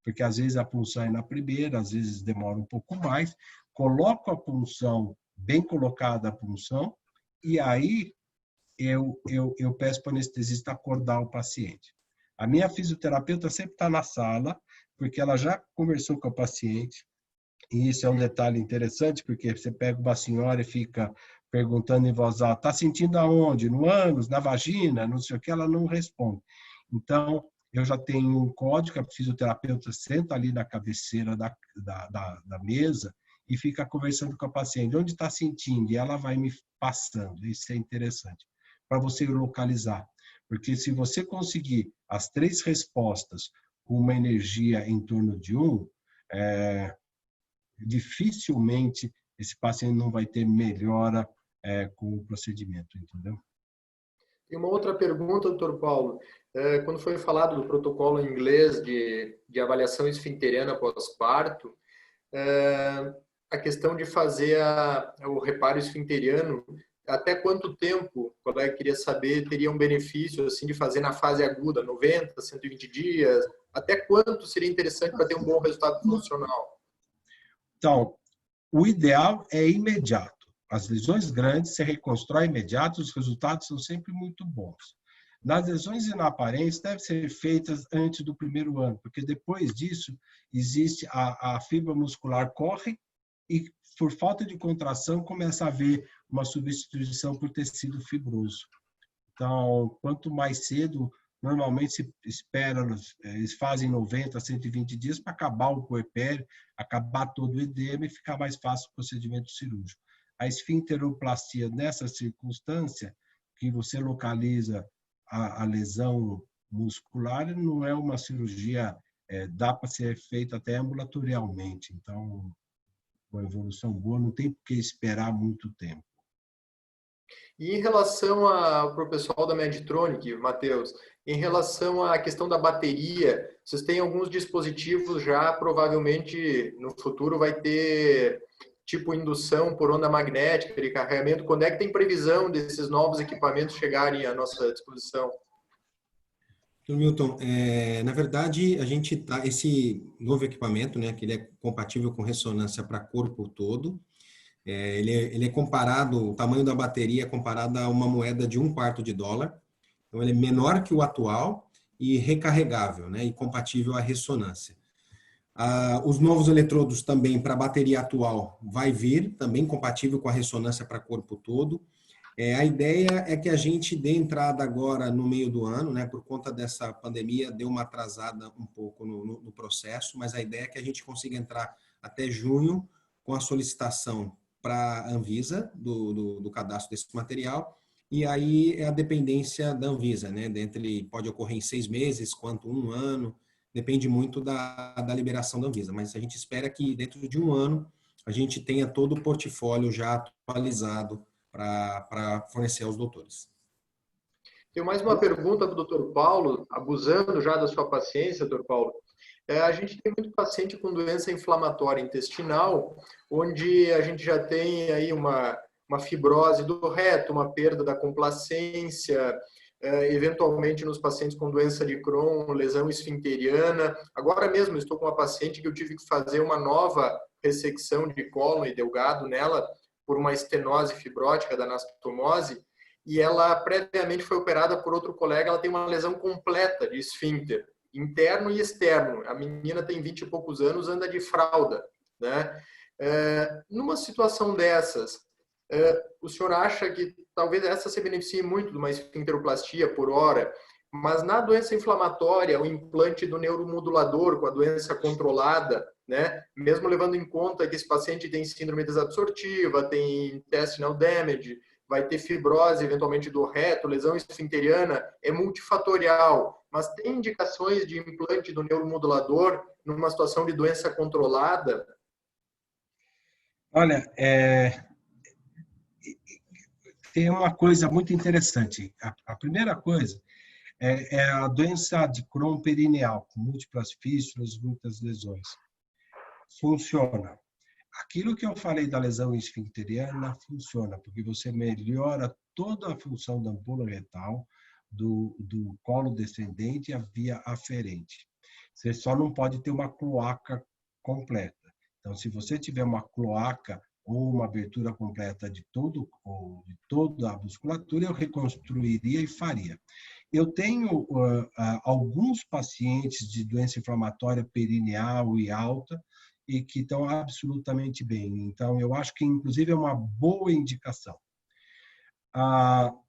porque às vezes a punção é na primeira, às vezes demora um pouco mais, coloco a punção, bem colocada a punção, e aí eu peço para o anestesista acordar o paciente. A minha fisioterapeuta sempre está na sala, porque ela já conversou com o paciente, e isso é um detalhe interessante, porque você pega uma senhora e fica perguntando em voz alta, está sentindo aonde? No ânus, na vagina, não sei o que, ela não responde. Então, eu já tenho um código, a fisioterapeuta senta ali na cabeceira da mesa e fica conversando com a paciente, onde está sentindo, e ela vai me passando, isso é interessante, para você localizar. Porque se você conseguir as 3 respostas com uma energia em torno de 1, dificilmente esse paciente não vai ter melhora com o procedimento, entendeu? E uma outra pergunta, doutor Paulo. Quando foi falado do protocolo inglês de avaliação esfinteriana pós-parto, a questão de fazer o reparo esfinteriano, até quanto tempo, o colega queria saber, teria um benefício assim, de fazer na fase aguda, 90, 120 dias? Até quanto seria interessante para ter um bom resultado funcional? Então, o ideal é imediato. As lesões grandes se reconstrói imediato, os resultados são sempre muito bons. Nas lesões inaparentes, devem ser feitas antes do 1º ano, porque depois disso, existe a fibra muscular corre e, por falta de contração, começa a haver uma substituição por tecido fibroso. Então, quanto mais cedo, normalmente se espera, eles fazem 90 a 120 dias para acabar o puerpério, acabar todo o edema e ficar mais fácil o procedimento cirúrgico. A esfinteroplastia, nessa circunstância, que você localiza a lesão muscular, não é uma cirurgia, dá para ser feita até ambulatorialmente. Então, uma evolução boa, não tem por que esperar muito tempo. E em relação para o pessoal da Medtronic, Matheus, em relação à questão da bateria, vocês têm alguns dispositivos já, provavelmente no futuro vai ter tipo indução por onda magnética de carregamento. Quando é que tem previsão desses novos equipamentos chegarem à nossa disposição? Milton, na verdade, a gente tá esse novo equipamento, né, que ele é compatível com ressonância para corpo todo. Ele é comparado, o tamanho da bateria é comparado a uma moeda de $0,25. Então, ele é menor que o atual e recarregável, né, e compatível à ressonância. Os novos eletrodos também para a bateria atual vai vir, também compatível com a ressonância para corpo todo. A ideia é que a gente dê entrada agora no meio do ano, né, por conta dessa pandemia, deu uma atrasada um pouco no processo, mas a ideia é que a gente consiga entrar até junho com a solicitação para a Anvisa do cadastro desse material, e aí é a dependência da Anvisa, né, pode ocorrer em 6 meses, quanto 1 ano, depende muito da liberação da Anvisa, mas a gente espera que dentro de 1 ano a gente tenha todo o portfólio já atualizado para fornecer aos doutores. Tenho mais uma pergunta para o doutor Paulo, abusando já da sua paciência, doutor Paulo. A gente tem muito paciente com doença inflamatória intestinal, onde a gente já tem aí uma fibrose do reto, uma perda da complacência, eventualmente nos pacientes com doença de Crohn, lesão esfinteriana. Agora mesmo estou com uma paciente que eu tive que fazer uma nova ressecção de cólon e delgado nela, por uma estenose fibrótica da anastomose, e ela previamente foi operada por outro colega, ela tem uma lesão completa de esfíncter, interno e externo. A menina tem 20 e poucos anos, anda de fralda, né? Numa situação dessas, o senhor acha que talvez essa se beneficie muito de uma esfincteroplastia por hora, mas na doença inflamatória, o implante do neuromodulador com a doença controlada, né, mesmo levando em conta que esse paciente tem síndrome desabsortiva, tem intestinal damage, vai ter fibrose eventualmente do reto, lesão esfincteriana, é multifatorial, mas tem indicações de implante do neuromodulador numa situação de doença controlada? Olha, tem uma coisa muito interessante. A primeira coisa é a doença de Crohn perineal, com múltiplas fístulas, muitas lesões. Funciona. Aquilo que eu falei da lesão esfincteriana funciona, porque você melhora toda a função da ampola retal, do colo descendente e a via aferente. Você só não pode ter uma cloaca completa. Então, se você tiver uma cloaca ou uma abertura completa de toda a musculatura, eu reconstruiria e faria. Eu tenho alguns pacientes de doença inflamatória perineal e alta e que estão absolutamente bem. Então, eu acho que, inclusive, é uma boa indicação.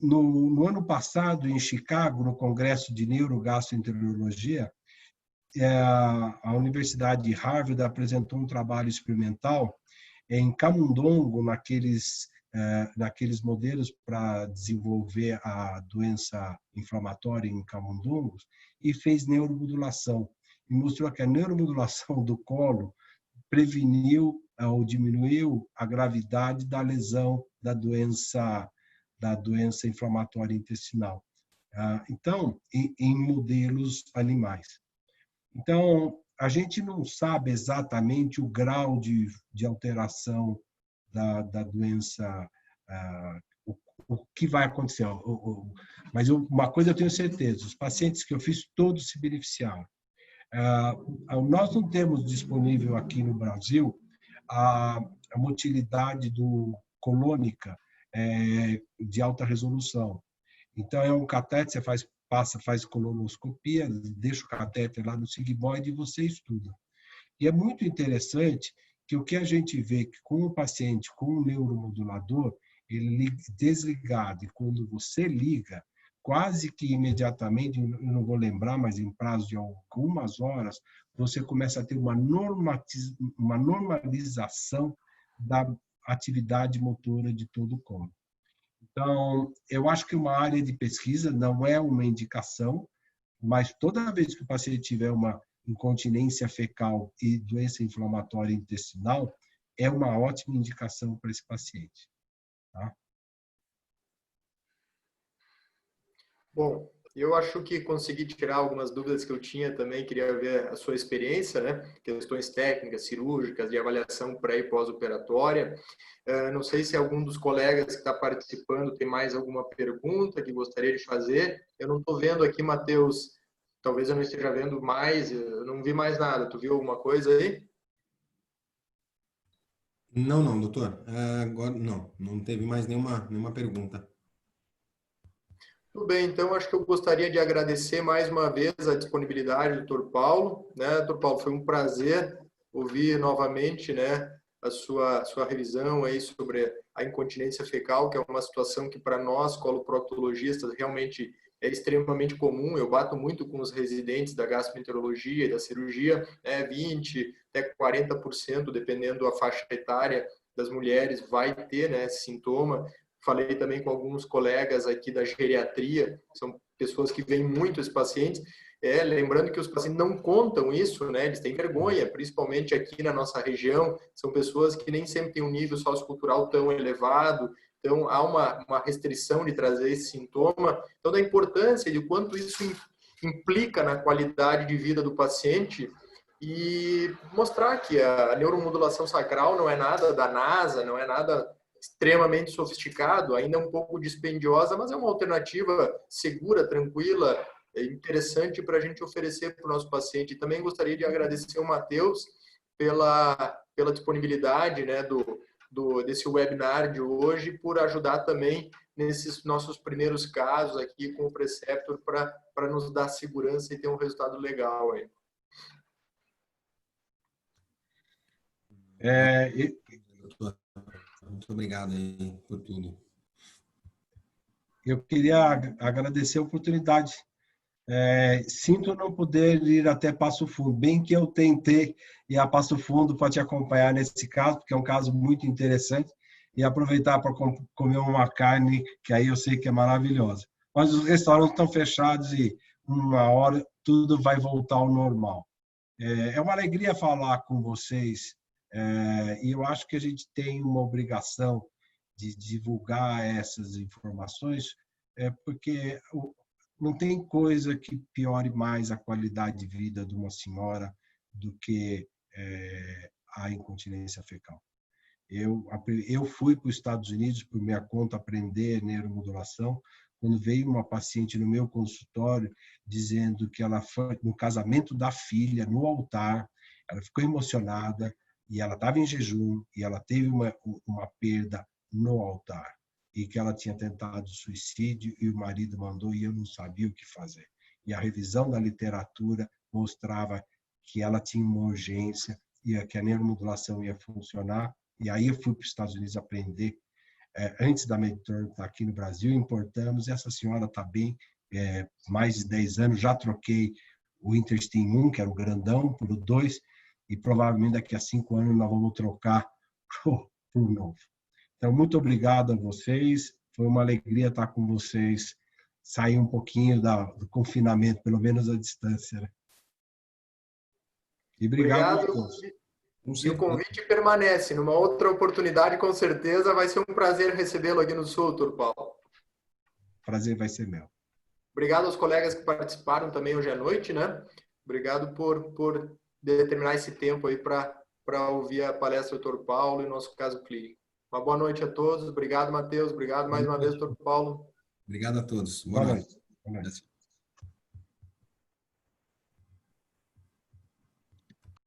No ano passado, em Chicago, no Congresso de Neurogastroenterologia, a Universidade de Harvard apresentou um trabalho experimental em camundongo, naqueles modelos para desenvolver a doença inflamatória em camundongos, e fez neuromodulação. E mostrou que a neuromodulação do colo preveniu ou diminuiu a gravidade da lesão da doença inflamatória intestinal. Então, em modelos animais. Então, a gente não sabe exatamente o grau de alteração da doença, o que vai acontecer. Mas uma coisa eu tenho certeza, os pacientes que eu fiz, todos se beneficiaram. Nós não temos disponível aqui no Brasil a motilidade colônica de alta resolução. Então, é um catéter, você faz colonoscopia, deixa o catéter lá no sigmoide e você estuda. E é muito interessante que o que a gente vê que com o paciente com o neuromodulador, ele desligado, e quando você liga, quase que imediatamente, eu não vou lembrar, mas em prazo de algumas horas, você começa a ter uma normalização da atividade motora de todo o corpo. Então, eu acho que uma área de pesquisa não é uma indicação, mas toda vez que o paciente tiver uma incontinência fecal e doença inflamatória intestinal, é uma ótima indicação para esse paciente. Tá? Bom, eu acho que consegui tirar algumas dúvidas que eu tinha também, queria ver a sua experiência, né? Questões técnicas, cirúrgicas, de avaliação pré e pós-operatória. Não sei se algum dos colegas que está participando tem mais alguma pergunta que gostaria de fazer. Eu não estou vendo aqui, Matheus, talvez eu não esteja vendo mais, eu não vi mais nada. Tu viu alguma coisa aí? Não, doutor. Agora não teve mais nenhuma pergunta. Tudo bem, então acho que eu gostaria de agradecer mais uma vez a disponibilidade do Dr. Paulo, né? Dr. Paulo, foi um prazer ouvir novamente, né, a sua revisão aí sobre a incontinência fecal, que é uma situação que para nós coloproctologistas realmente é extremamente comum. Eu bato muito com os residentes da gastroenterologia e da cirurgia, né, 20 até 40%, dependendo da faixa etária das mulheres, vai ter, né, esse sintoma. Falei também com alguns colegas aqui da geriatria, são pessoas que veem muito esses pacientes. Lembrando que os pacientes não contam isso, né? Eles têm vergonha, principalmente aqui na nossa região. São pessoas que nem sempre têm um nível sociocultural tão elevado. Então, há uma restrição de trazer esse sintoma. Então, da importância de quanto isso implica na qualidade de vida do paciente e mostrar que a neuromodulação sacral não é nada da NASA, não é nada extremamente sofisticado, ainda um pouco dispendiosa, mas é uma alternativa segura, tranquila, interessante para a gente oferecer para o nosso paciente. E também gostaria de agradecer ao Matheus pela disponibilidade, né, desse webinar de hoje, por ajudar também nesses nossos primeiros casos aqui com o Preceptor para nos dar segurança e ter um resultado legal aí. Muito obrigado aí por tudo. Eu queria agradecer a oportunidade. Sinto não poder ir até Passo Fundo, bem que eu tentei ir a Passo Fundo para te acompanhar nesse caso, porque é um caso muito interessante, e aproveitar para comer uma carne que aí eu sei que é maravilhosa. Mas os restaurantes estão fechados e uma hora tudo vai voltar ao normal. É uma alegria falar com vocês, e eu acho que a gente tem uma obrigação de divulgar essas informações, porque não tem coisa que piore mais a qualidade de vida de uma senhora do que a incontinência fecal. Eu fui para os Estados Unidos por minha conta aprender neuromodulação, quando veio uma paciente no meu consultório dizendo que ela foi no casamento da filha, no altar, ela ficou emocionada e ela estava em jejum e ela teve uma perda no altar e que ela tinha tentado suicídio e o marido mandou e eu não sabia o que fazer. E a revisão da literatura mostrava que ela tinha uma urgência e que a neuromodulação ia funcionar. E aí eu fui para os Estados Unidos aprender, antes da Medturn estar aqui no Brasil, importamos, e essa senhora está bem, mais de 10 anos, já troquei o Interstim 1, que era o grandão, por o 2, e provavelmente daqui a 5 anos nós vamos trocar por novo. Então, muito obrigado a vocês, foi uma alegria estar com vocês, sair um pouquinho do confinamento, pelo menos a distância. Né? E obrigado a todos. E o convite permanece. Numa outra oportunidade, com certeza, vai ser um prazer recebê-lo aqui no Sul, Dr. Paulo. Prazer vai ser meu. Obrigado aos colegas que participaram também hoje à noite, né? Obrigado por determinar esse tempo aí para ouvir a palestra do Dr. Paulo e o nosso caso clínico. Uma boa noite a todos. Obrigado, Matheus. Obrigado mais uma vez, Dr. Paulo. Obrigado a todos. Boa noite. Boa noite.